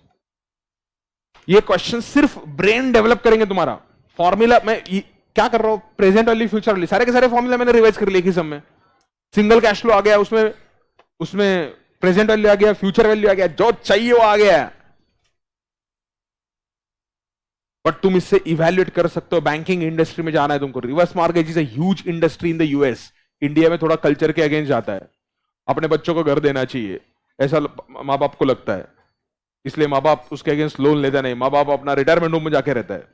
ये क्वेश्चन सिर्फ ब्रेन डेवलप करेंगे तुम्हारा। फॉर्मूला मैं क्या कर रहा हूं, प्रेजेंट वैल्यू फ्यूचर वैल्यू सारे के सारे फॉर्मूला मैंने रिवाइज कर लिए कि सब में। सिंगल कैश फ्लो आ गया, उसमें उसमें प्रेजेंट वैल्यू आ गया, फ्यूचर वैल्यू आ गया, जो चाहिए वो आ गया। बट तुम इससे इवैल्यूएट कर सकते हो। बैंकिंग इंडस्ट्री में जाना है तुमको, reverse mortgage is a huge industry in the US. India में थोड़ा कल्चर के अगेंस्ट जाता है। अपने बच्चों को घर देना चाहिए ऐसा माँ बाप को लगता है, इसलिए माँ बाप उसके अगेंस्ट लोन लेता नहीं। माँ बाप अपना रिटायरमेंट होम में जाके रहता है।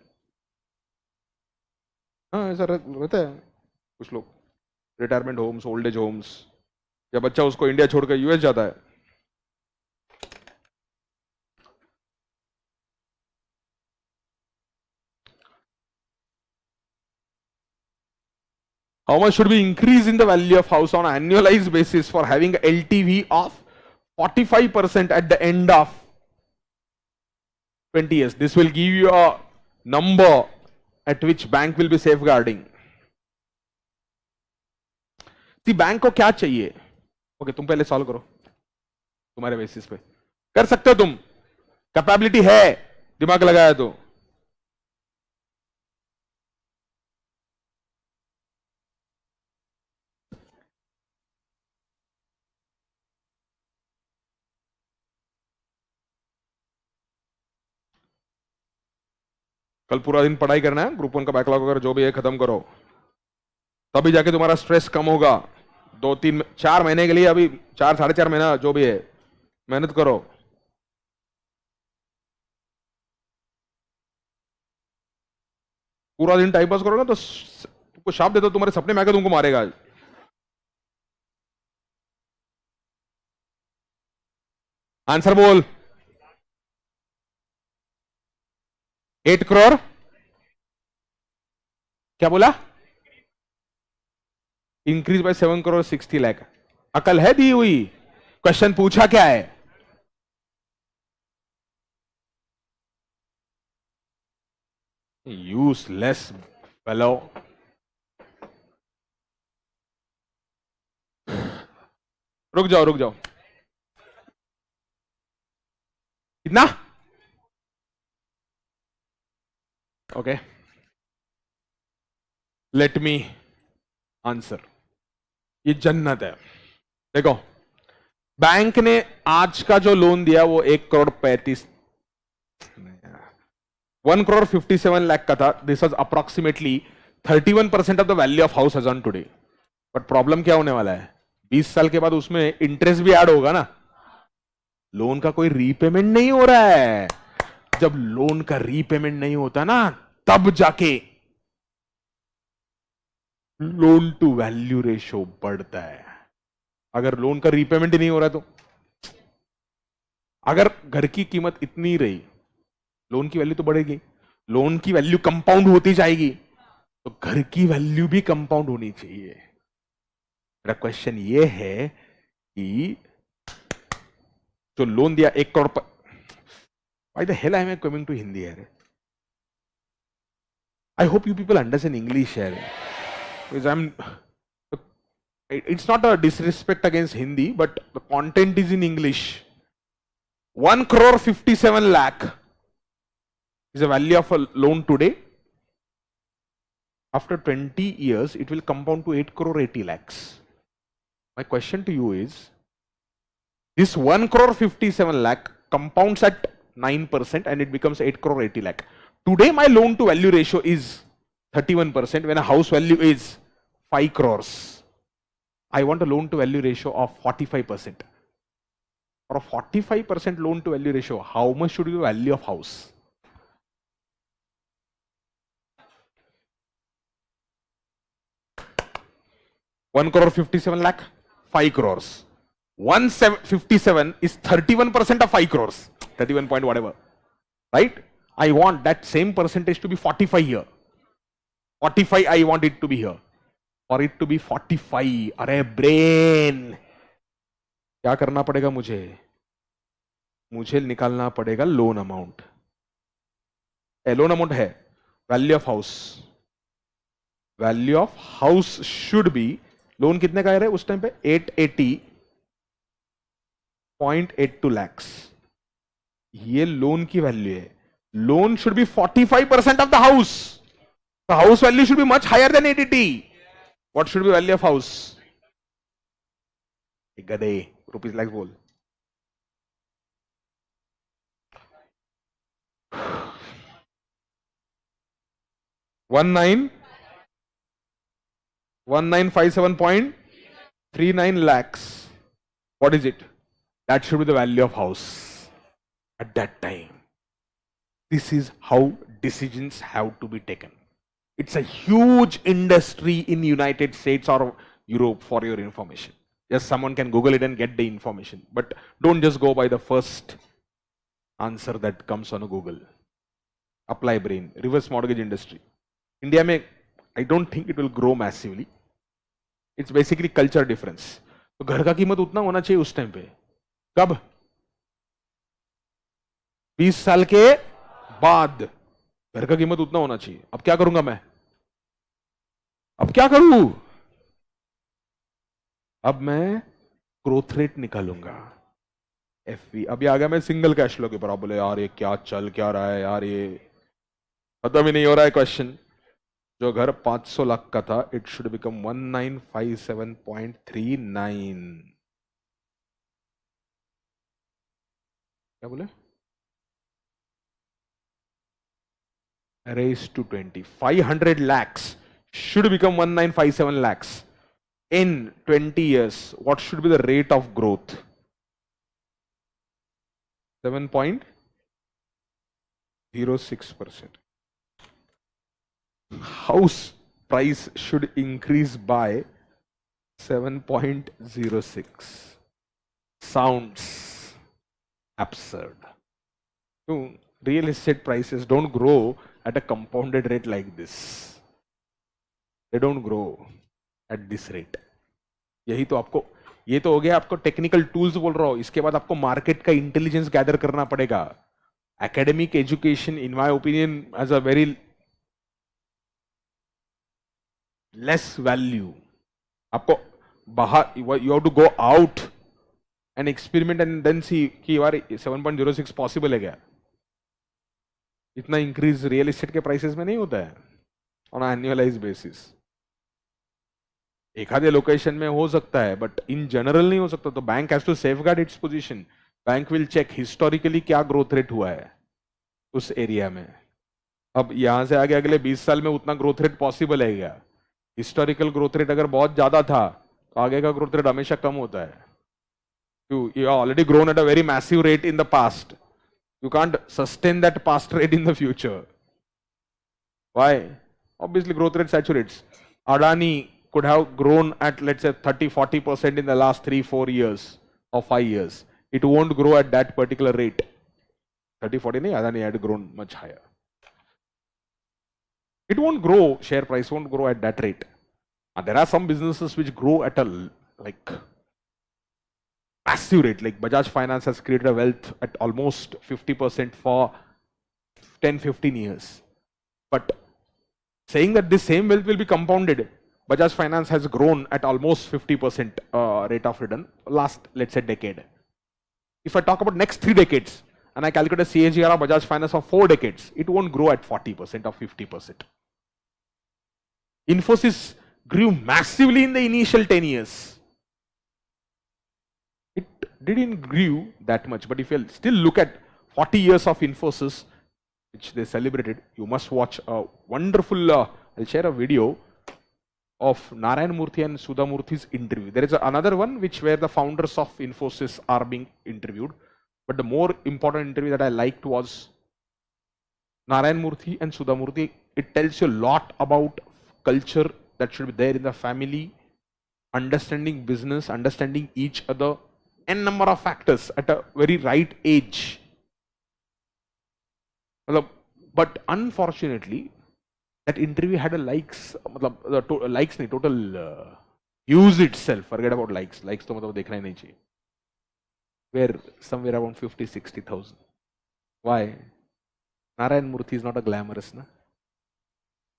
हाँ ऐसा रहता है कुछ लोग, retirement homes, old age homes. जब बच्चा उसको इंडिया छोड़कर यूएस जाता है, how much should be increase in the value of house on annualized basis for having a LTV of 45% at the end of 20 years? This will give you a number at which bank will be safeguarding. See bank को क्या चाहिए? Okay तुम पहले solve करो, तुम्हारे basis पे कर सकते हो तुम, कैपेबिलिटी है, दिमाग लगाया तो। कल पूरा दिन पढ़ाई करना है, ग्रुप 1 का बैकलॉग वगैरह जो भी है खत्म करो, तभी जाके तुम्हारा स्ट्रेस कम होगा। 2-3-4 महीने के लिए, अभी 4-4.5 महीना जो भी है मेहनत करो। पूरा दिन टाइम पास करोगे तो तुमको शाप देता, तुम्हारे सपने में आकर तुमको मारेगा। आंसर बोल। 8 करोड़ क्या बोला? Increase by 7 crore 60 lakh. अकल है दी हुई? क्वेश्चन पूछा क्या है? Useless fellow. रुक जाओ रुक जाओ। कितना? Okay, let me answer. ये जन्नत है। देखो, बैंक ने आज का जो लोन दिया वो 1 करोड़ 35 1 करोड़ 57 लाख का था। This was approximately 31% of the value of house as on today. But problem क्या होने वाला है? 20 साल के बाद उसमें इंटरेस्ट भी ऐड होगा ना। लोन का कोई रीपेमेंट नहीं हो रहा है। जब लोन का रीपेमेंट नहीं होता ना, तब जाके लोन टू वैल्यू रेशो बढ़ता है। अगर लोन का रीपेमेंट ही नहीं हो रहा तो, अगर घर की कीमत इतनी ही रही, लोन की वैल्यू तो बढ़ेगी। लोन की वैल्यू कंपाउंड होती जाएगी, तो घर की वैल्यू भी कंपाउंड होनी चाहिए। मेरा क्वेश्चन ये है कि जो लोन दिया 1 crore Why the hell am I coming to Hindi here? I hope you people understand English here. Because it's not a disrespect against Hindi, but the content is in English. 1 crore 57 lakh is the value of a loan today. After 20 years, it will compound to 8 crore 80 lakhs. My question to you is, this 1 crore 57 lakh compounds at 9% and it becomes 8 crore 80 lakh. Today, my loan to value ratio is 31% when a house value is 5 crores. I want a loan to value ratio of 45%. For a 45% loan to value ratio, how much should be the value of house? One crore 57 lakh, 5 crores. 157 is 31% of 5 crores. 31 point whatever. Right? I want that same percentage to be 45 here. 45 I want it to be here. For it to be 45, अरे brain, क्या करना पड़ेगा मुझे? मुझे निकालना पड़ेगा loan amount. Loan amount है value of house. Value of house should be, loan कितने का है उस टाइम पे? 880.82 lakhs। ये लोन की वैल्यू है। Loan should be 45% of the house. The house value should be much higher than 880। What should be value of house? गधे, rupees lakh बोल। One nine 1957.39 lakhs. What is it? That should be the value of house at that time. This is how decisions have to be taken. It's a huge industry in United States or Europe, for your information. Yes, someone can Google it and get the information, but don't just go by the first answer that comes on a Google. Apply brain. Reverse mortgage industry. India में I don't think it will grow massively. It's basically culture difference. तो घर का कीमत उतना होना चाहिए उस time पे। कब? 20 साल के बाद घर का कीमत उतना होना चाहिए। अब क्या करूंगा मैं? अब क्या करूं? अब मैं ग्रोथ रेट निकालूंगा, एफवी। अभी आ गया मैं सिंगल कैश फ्लो के ऊपर। आप बोले यार ये क्या चल क्या रहा है यार, ये खत्म ही नहीं हो रहा है क्वेश्चन। जो घर 500 लाख का था, इट शुड बिकम 1957.39। क्या बोले? raised to 20, 500 lakhs should become 1957 lakhs in 20 years. What should be the rate of growth? 7.06%. House price should increase by 7.06. Sounds absurd. real estate prices don't grow at a compounded rate like this. They don't grow at this rate. यही तो आपको, ये तो हो गया आपको technical tools बोल रहा हूं, इसके बाद आपको मार्केट का इंटेलिजेंस गैदर करना पड़ेगा. Academic education in my opinion has a very less value. आपको बाहर, you have to go out and experiment and then see कि यार 7.06 पॉसिबल है क्या. इतना इंक्रीज रियल एस्टेट के प्राइसेस में नहीं होता है ऑन एनुअलाइज बेसिस. एक आधे लोकेशन में हो सकता है बट इन जनरल नहीं हो सकता. तो bank has to safeguard its position. Bank will check historically क्या ग्रोथ रेट हुआ है उस एरिया में. अब यहां से आगे अगले 20 साल में उतना ग्रोथ रेट पॉसिबल है क्या? हिस्टोरिकल ग्रोथ रेट अगर बहुत ज्यादा था तो आगे का ग्रोथ रेट हमेशा कम होता है. You already grown at a very massive rate in the past. You can't sustain that past rate in the future. Why? Obviously growth rate saturates. Adani could have grown at let's say 30-40% in the last 3-4 years or 5 years. It won't grow at that particular rate. 30-40 nahi, Adani had grown much higher. It won't grow, share price won't grow at that rate. And there are some businesses which grow at a like massive rate. Like Bajaj Finance has created a wealth at almost 50% for 10-15 years. But saying that this same wealth will be compounded, Bajaj Finance has grown at almost 50% rate of return last, let's say, decade. If I talk about next 3 decades and I calculate a CAGR of Bajaj Finance for 4 decades, it won't grow at 40% or 50%. Infosys grew massively in the initial 10 years. Didn't grew that much, but if you still look at 40 years of Infosys which they celebrated, you must watch a wonderful I'll share a video of Narayan Murthy and Sudha Murthy's interview. There is another one which where the founders of Infosys are being interviewed, but the more important interview that I liked was Narayan Murthy and Sudha Murthy. It tells you a lot about culture that should be there in the family, understanding business, understanding each other, n number of factors at a very right age. But unfortunately, that interview had a likes, likes nahi, total views itself. Forget about likes. Likes to matlab dekhna hi nahi chahiye. Where somewhere around 50-60,000. Why? Narayan Murthy is not a glamorous, na.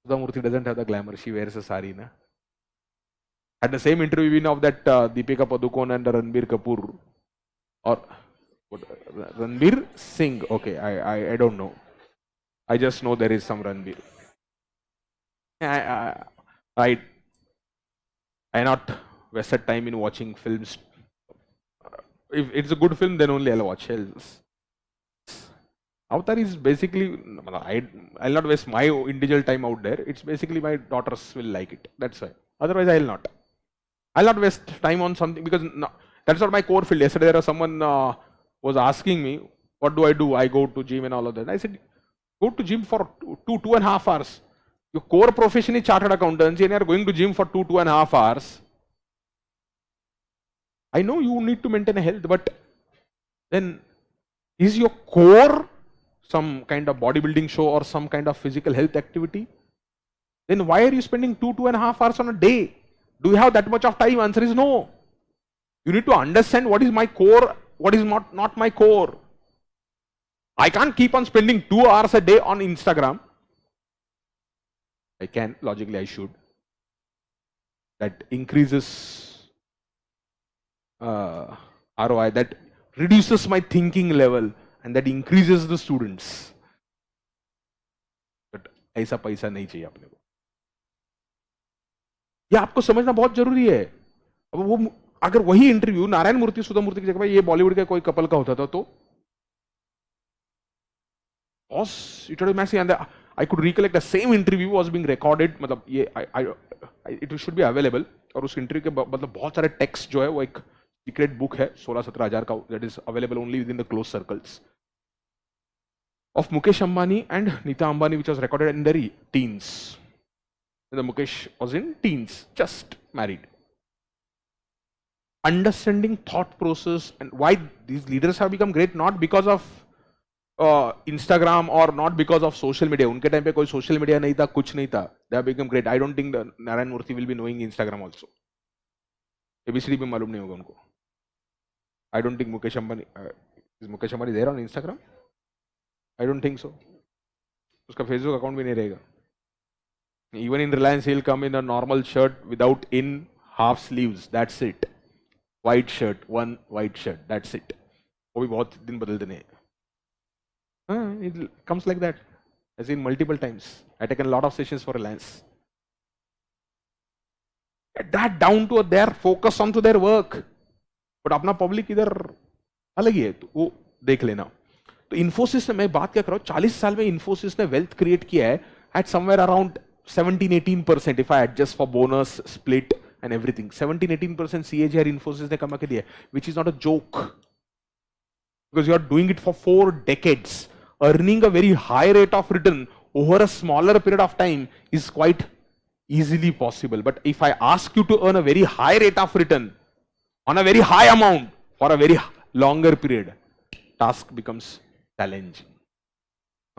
Sudha Murthy doesn't have the glamour. She wears a sari, na. Had the same interview of that Deepika Padukone and Ranbir Kapoor, or what, Ranbir Singh. Okay, I don't know. I just know there is some Ranbir. I not wasted time in watching films. If it's a good film, then only I'll watch. Avatar is basically, I'll not waste my individual time out there. It's basically my daughters will like it. That's why. Otherwise, I'll not. I'll not waste time on something because no, that's not my core field. Yesterday, there was someone was asking me, what do? I go to gym and all of that. I said, go to gym for 2.5 hours. Your core profession is chartered accountancy and you're going to gym for 2.5 hours. I know you need to maintain a health, but then is your core some kind of bodybuilding show or some kind of physical health activity? Then why are you spending 2.5 hours on a day? Do you have that much of time? Answer is no. You need to understand what is my core, what is not my core. I can't keep on spending 2 hours a day on Instagram. I can, logically I should. That increases ROI, that reduces my thinking level and that increases the students. But ऐसा पैसा नहीं चाहिए अपने को. ये आपको समझना बहुत जरूरी है. अब वो अगर वही इंटरव्यू नारायण मूर्ति सुधा मूर्ति की जगह ये बॉलीवुड का कोई कपल का होता था तो I could recollect the same interview was being recorded. मतलब ये it should be available. और उस इंटरव्यू के मतलब बहुत सारे टेक्स्ट जो है वो एक सीक्रेट बुक है 16-17 हजार का, that is available only within the close circles of Mukesh Ambani and Nita Ambani, which was recorded in their teens. The Mukesh was in teens, just married. Understanding thought process and why these leaders have become great, not because of Instagram और not because of social media. उनके time पे कोई social media नहीं था, कुछ नहीं था. They become great. I don't think Narayana Murthy will be knowing Instagram also. ABCD भी मालूम नहीं होगा उनको. I don't think Mukesh Ambani there on Instagram. I don't think so. उसका फेसबुक अकाउंट भी नहीं रहेगा. Even in Reliance, he'll come in a normal shirt without in half sleeves. That's it. White shirt, one white shirt. That's it. वो भी बहुत दिन बदल देने. It comes like that. I've seen multiple times. I taken a lot of sessions for Reliance. Get that down to their focus onto their work. But अपना public इधर अलग ही है, तो वो देख लेना. तो इन्फोसिस ने, मैं बात क्या कर रहा हूँ, 40 साल में इन्फोसिस ने वेल्थ क्रिएट किया है eight somewhere around 17-18% if I adjust for bonus, split and everything. 17-18% CAGR Infosys ने कमा के दिया, which is not a joke. Because you are doing it for 4 decades. Earning a very high rate of return over a smaller period of time is quite easily possible. But if I ask you to earn a very high rate of return on a very high amount for a very longer period, task becomes challenging.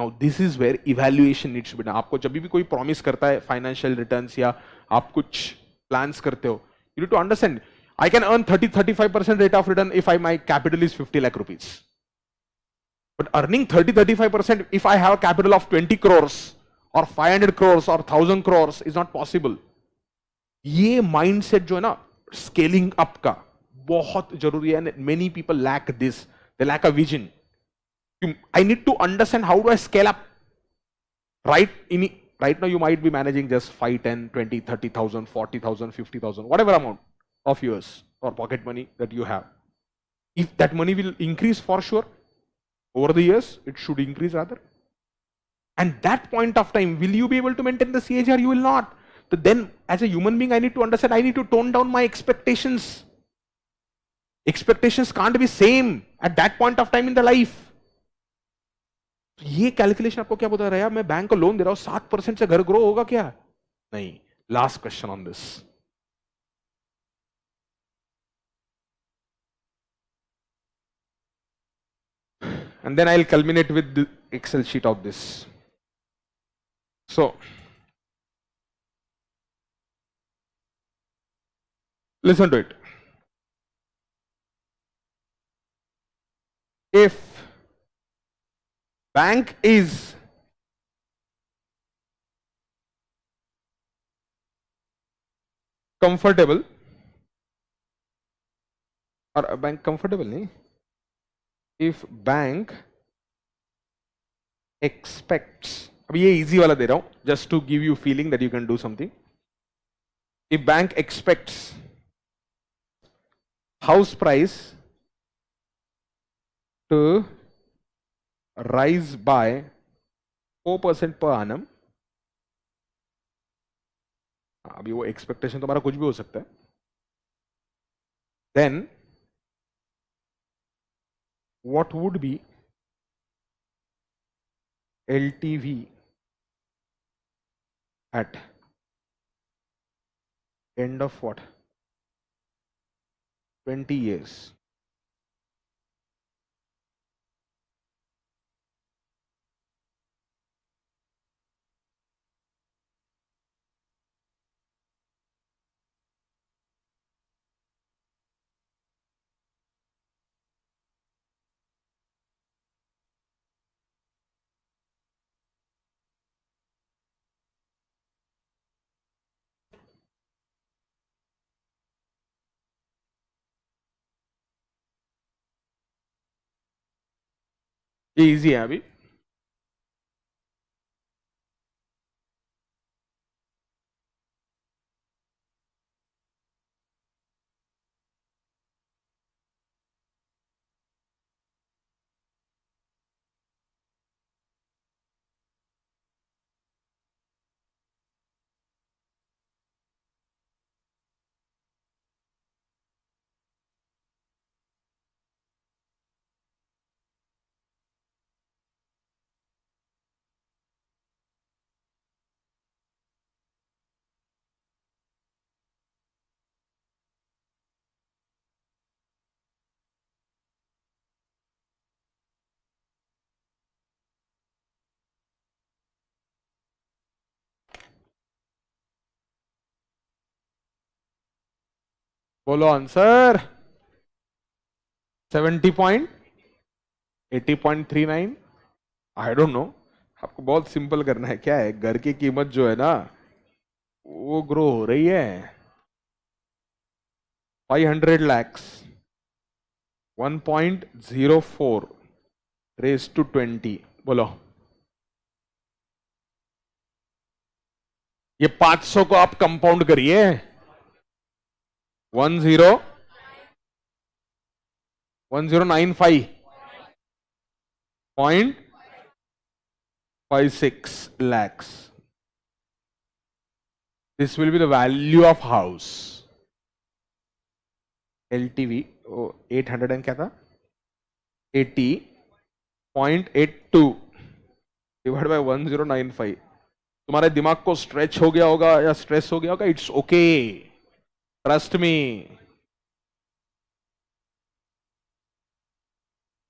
Now this is where evaluation needs to be done. आपको जब भी कोई promise करता है financial returns या आप कुछ plans करते हो, you need to understand, I can earn 30-35% rate of return if my capital is 50 lakh rupees. But earning 30-35% if I have a capital of 20 crores or 500 crores or 1000 crores is not possible. ये mindset जो है ना scaling up का बहुत जरूरी है. Many people lack this. They lack a vision. I need to understand how do I scale up. Right now you might be managing just 5, 10, 20, 30,000, 40,000, 50,000, whatever amount of yours or pocket money that you have. If that money will increase for sure over the years, it should increase rather. And that point of time, will you be able to maintain the CAGR? You will not. So then as a human being, I need to understand, I need to tone down my expectations. Expectations can't be same at that point of time in the life. ये calculation आपको क्या बता रहा है, मैं bank को loan दे रहा हूं 7% से घर ग्रो होगा क्या? नहीं. Last question on this. And then I'll culminate with the Excel sheet of this. So listen to it. If bank is comfortable, or bank comfortable नहीं, if bank expects, अभी ये easy वाला दे रहा हूं just to give you feeling that you can do something. If bank expects house price to rise by 4% per annum, अभी वो expectation तुम्हारा कुछ भी हो सकता है, then what would be LTV at end of what? 20 years. ये easy है अभी. बोलो आंसर 80.39। आई डोंट नो, आपको बहुत सिंपल करना है। क्या है, घर की कीमत जो है ना वो ग्रो हो रही है 500 lakhs, 1.04 रेज टू 20। बोलो, ये 500 को आप कंपाउंड करिए, 1095.56 lakhs. This will be the value of house. LTV 800 and क्या था, 80.82 डिवाइड बाय 1095। तुम्हारे दिमाग को स्ट्रेच हो गया होगा या स्ट्रेस हो गया होगा, it's okay, trust me.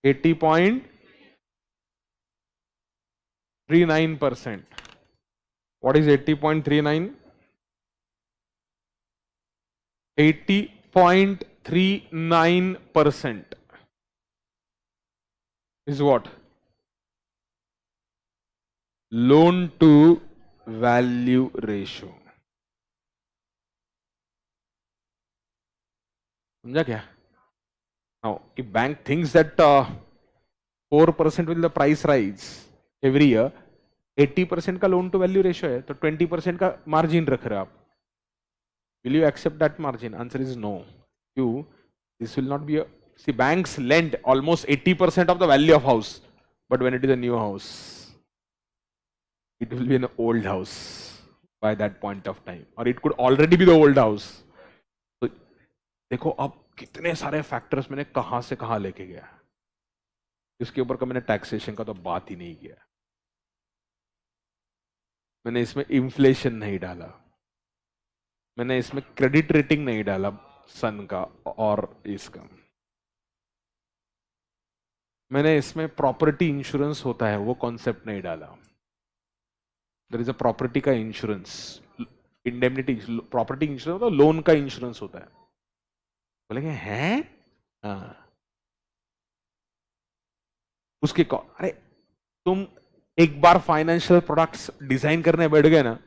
80.39%। What is 80.39? 80.39% is what? Loan to value ratio. समझा क्या? Now, if bank thinks that 4% will the price rise every year, 80% का लोन टू वैल्यू रेशियो है, तो 20% का मार्जिन रख रहे हो आप। Will you accept that margin? Answer is no. This will not be a. See, banks lend almost 80% of the value of house, but when it is a new house, it will be an old house by that point of time, or it could already be the old house. तो देखो अब कितने सारे factors मैंने कहां से कहां लेके गया, इसके ऊपर का मैंने टैक्सेशन का तो बात ही नहीं किया, मैंने इसमें इन्फ्लेशन नहीं डाला, मैंने इसमें क्रेडिट रेटिंग नहीं डाला सन का और इसका, मैंने इसमें प्रॉपर्टी इंश्योरेंस होता है वो कॉन्सेप्ट नहीं डाला। देयर इज अ प्रॉपर्टी का इंश्योरेंस, इंडेमनिटी, प्रॉपर्टी इंश्योरेंस होता है, लोन का इंश्योरेंस होता है। बोलेंगे हैं, हाँ उसके अरे तुम एक बार फाइनेंशियल प्रोडक्ट्स डिजाइन करने बैठ गए ना,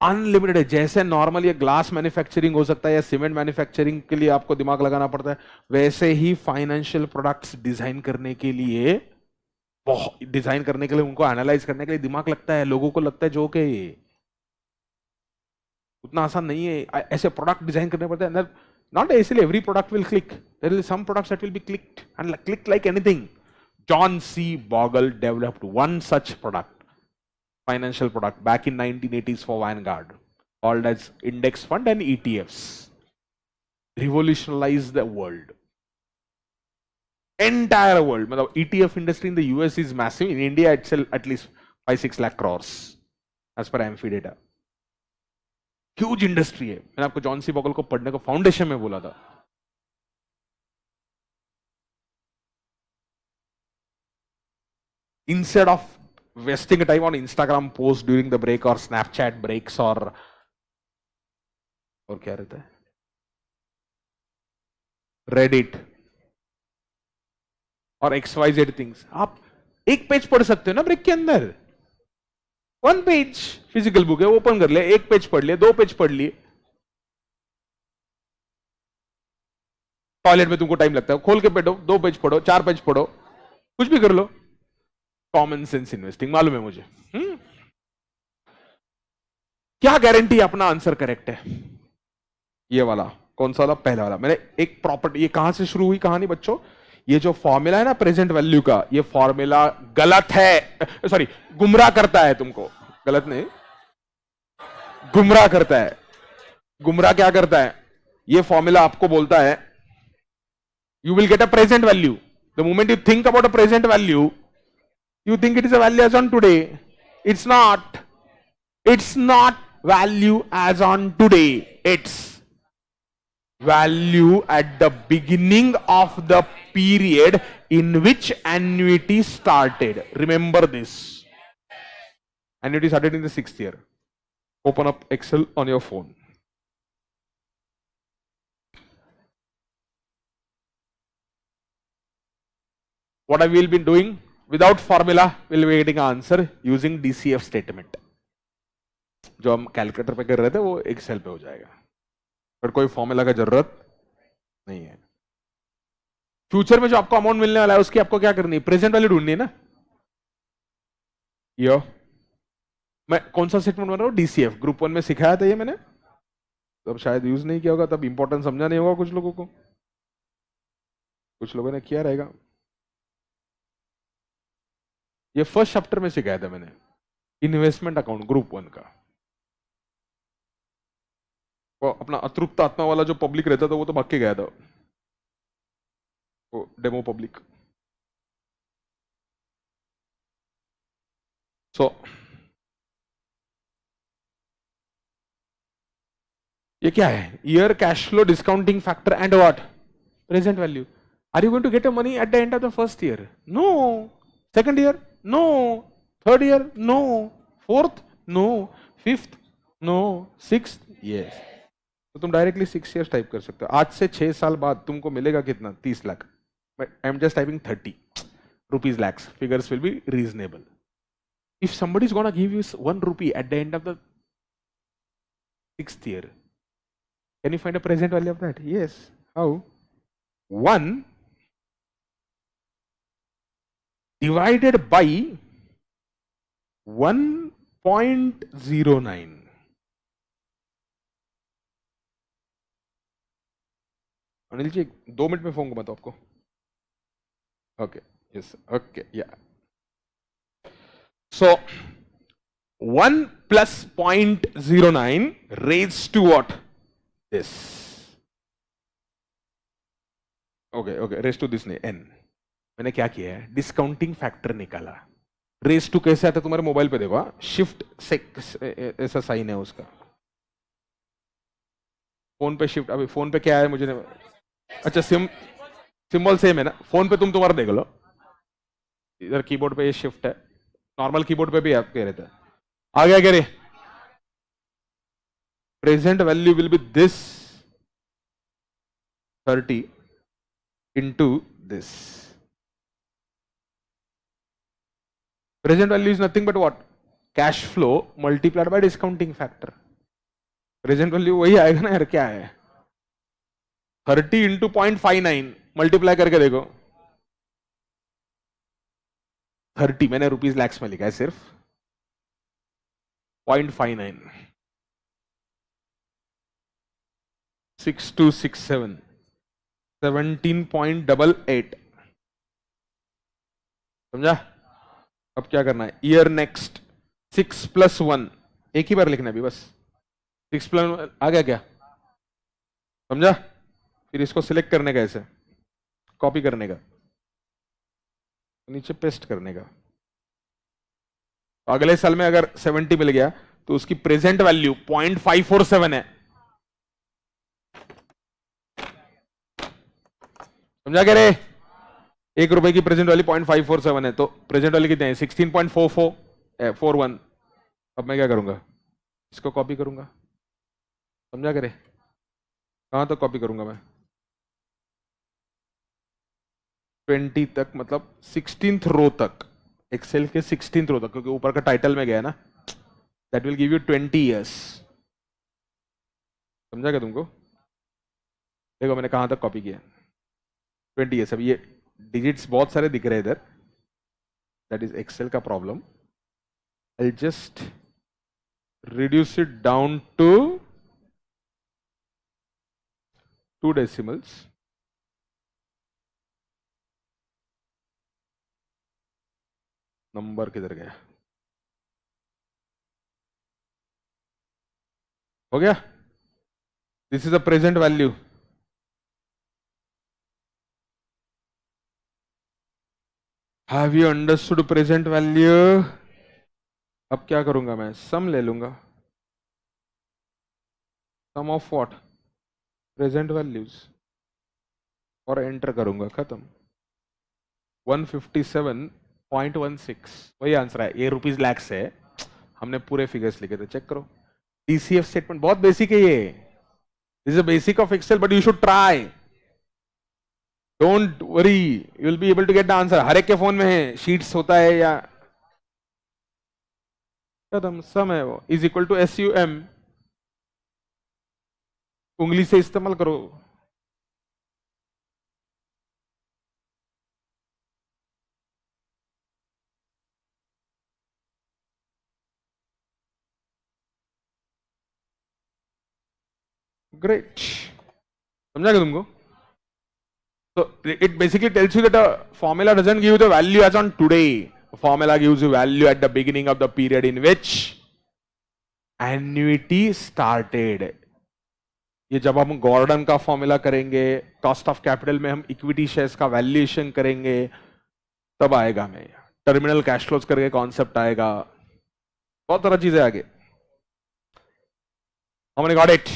अनलिमिटेड है। जैसे नॉर्मल ये ग्लास मैन्युफैक्चरिंग हो सकता है या सीमेंट मैन्युफैक्चरिंग के लिए आपको दिमाग लगाना पड़ता है, वैसे ही फाइनेंशियल प्रोडक्ट्स डिजाइन करने के लिए, डिजाइन करने के लिए, उनको एनालाइज करने के लिए दिमाग लगता है। लोगों को लगता है जो कि ये उतना आसान नहीं है, ऐसे प्रोडक्ट डिजाइन करने पड़ते हैं। Not easily every product will click, there will be some products that will be clicked and clicked like anything. John C. Bogle developed one such product, financial product, back in 1980s for Vanguard, called as index fund and ETFs. Revolutionized the world, entire world. मतलब ETF industry in the US is massive. In India itself at least 5-6 lakh crores as per AMFI data. Huge industry है। मैंने आपको John C Bogle को पढ़ने को foundation में बोला था। Instead of wasting time on Instagram post during the break और स्नैपचैट ब्रेक्स और क्या रहता है, रेडिट और XYZ थिंग्स, आप एक पेज पढ़ सकते हो ना ब्रेक के अंदर। 1 पेज फिजिकल बुक है, ओपन कर ले, 1 पेज पढ़ लिए, 2 पेज पढ़ लिए। टॉयलेट में तुमको टाइम लगता है, खोल के बैठो, 2 पेज पढ़ो, 4 पेज पढ़ो, कुछ भी कर लो। कॉमन सेंस इन्वेस्टिंग, मालूम है मुझे। क्या गारंटी अपना आंसर करेक्ट है? ये वाला कौन सा वाला? पहला वाला। मैंने एक प्रॉपर्टी, ये कहां से शुरू हुई कहानी बच्चों? ये जो फॉर्मूला है ना प्रेजेंट वैल्यू का, ये फॉर्मूला गलत है, सॉरी गुमराह करता है तुमको। गलत नहीं, गुमराह करता है। गुमराह क्या करता है? ये फॉर्मूला आपको बोलता है you will get a present value. The moment you think about a present value, you think it is a value as on today. It's not. It's not value as on today. It's value at the beginning of the period in which annuity started. Remember this. Annuity started in the 6th year. Open up Excel on your phone. what I will be doing without formula, will be getting an answer using DCF statement. जो हम calculator पे कर रहे थे वो Excel पे हो जाएगा, पर कोई फॉर्मूला का जरूरत नहीं है. फ्यूचर में जो आपको अमाउंट मिलने वाला है उसकी आपको क्या करनी है, प्रेजेंट वैल्यू ढूंढनी है ना. यो मैं कौन सा स्टेटमेंट बन रहा हूँ, डीसीएफ. ग्रुप 1 में सिखाया था ये मैंने, तब शायद यूज नहीं किया होगा, तब इंपॉर्टेंट समझा नहीं होगा कुछ लोगों को, कुछ लोगों ने किया रहेगा. ये फर्स्ट चैप्टर में सिखाया था मैंने, इन्वेस्टमेंट अकाउंट ग्रुप 1 का. वो अपना अतृप्त आत्मा वाला जो पब्लिक रहता था वो तो भाग के गया था, वो डेमो पब्लिक. सो ये क्या है, year cash flow discounting factor and what, present value. Are you going to get a money at the end of the first year? No. Second year? No. Third year? No. Fourth? No. Fifth? No. Sixth? Yes. तो तुम directly 6 years type कर सकते हो. आज से 6 साल बाद तुमको मिलेगा कितना, 30 lakh. I am just typing 30 rupees lakhs. Figures will be reasonable. If somebody is gonna give you 1 rupee at the end of the 6th year, can you find a present value of that? Yes. How? 1 divided by 1.09. Anil ji 2 minute में phone घुमाता हूं आपको. Okay. Yes. Okay. या so 1 plus 0.09 raised to what? This. Okay. Okay. Raise to this नहीं, n. मैंने क्या किया है, डिस्काउंटिंग फैक्टर निकाला. रेज टू कैसे आता है तुम्हारे मोबाइल पे देखो, शिफ्ट ऐसा साइन है उसका. फोन पे शिफ्ट, अभी फोन पे क्या है मुझे नहीं. अच्छा सिंबल सेम है ना फोन पे, तुम तुम्हारा देख लो. इधर कीबोर्ड पे ये शिफ्ट है, नॉर्मल कीबोर्ड पे भी आप कह रहता है. आ गया कह रहे, present value will B this 30 into this. Present value is nothing but what? Cash flow multiplied by discounting factor. Present value वही आएगा ना यार, क्या है 30 into 0.59 मल्टीप्लाई करके देखो. 30 मैंने रुपीज लैक्स में लिखा है सिर्फ. 0.59 6267 17.88. समझा. अब क्या करना है, ईयर नेक्स्ट 6 + 1 एक ही बार लिखना है अभी बस. 6 + 1 आ गया क्या, समझा. फिर इसको सिलेक्ट करने का, ऐसे कॉपी करने का, नीचे पेस्ट करने का. अगले साल में अगर 70 मिल गया तो उसकी प्रेजेंट वैल्यू 0.547 है. समझा क्या रे, 1 रुपए की प्रेजेंट वैल्यू 0.547 है, तो प्रेजेंट वैल्यू कितने हैं 16.4441. अब मैं क्या करूंगा, इसको कॉपी करूंगा. समझा करे, कहां तक कॉपी करूंगा मैं, 20 तक, मतलब 16th रो तक, एक्सेल के 16th रो तक, क्योंकि ऊपर का टाइटल में गया ना. That will give you 20 years. समझा क्या तुमको. देखो मैंने कहां तक कॉपी किया, 20 ईयर्स. अब ये डिजिट्स बहुत सारे दिख रहे हैं इधर, दैट इज एक्सेल का problem. I just reduce it down to 2 decimals. नंबर किधर गया, हो गया. This is the present value. Have you understood present value. अब क्या करूंगा मैं, सम ले लूंगा. Sum of what, present values, और एंटर करूंगा, खत्म. 157.16 वही आंसर है. ये रुपीज लैक्स है, हमने पूरे फिगर्स लिखे थे, चेक करो. डीसीएफ स्टेटमेंट बहुत बेसिक है ये. This is basic of Excel, but you should try. Don't worry, you will be able to get the answer. हर एक के फोन में है, शीट्स होता है या कदम सम है, वो इज इक्वल टू SUM. उंगली से इस्तेमाल करो. ग्रेट. समझा क्या तुमको? So it basically tells you that a formula doesn't give you the value as on today. A formula gives you value at the beginning of the period in which annuity started. ये जब हम Gordon का formula करेंगे, cost of capital में हम equity shares का valuation करेंगे, तब आएगा हमें. टर्मिनल कैश फ्लोज करके कॉन्सेप्ट आएगा, बहुत सारा चीजें आगे. हमने गॉट इट.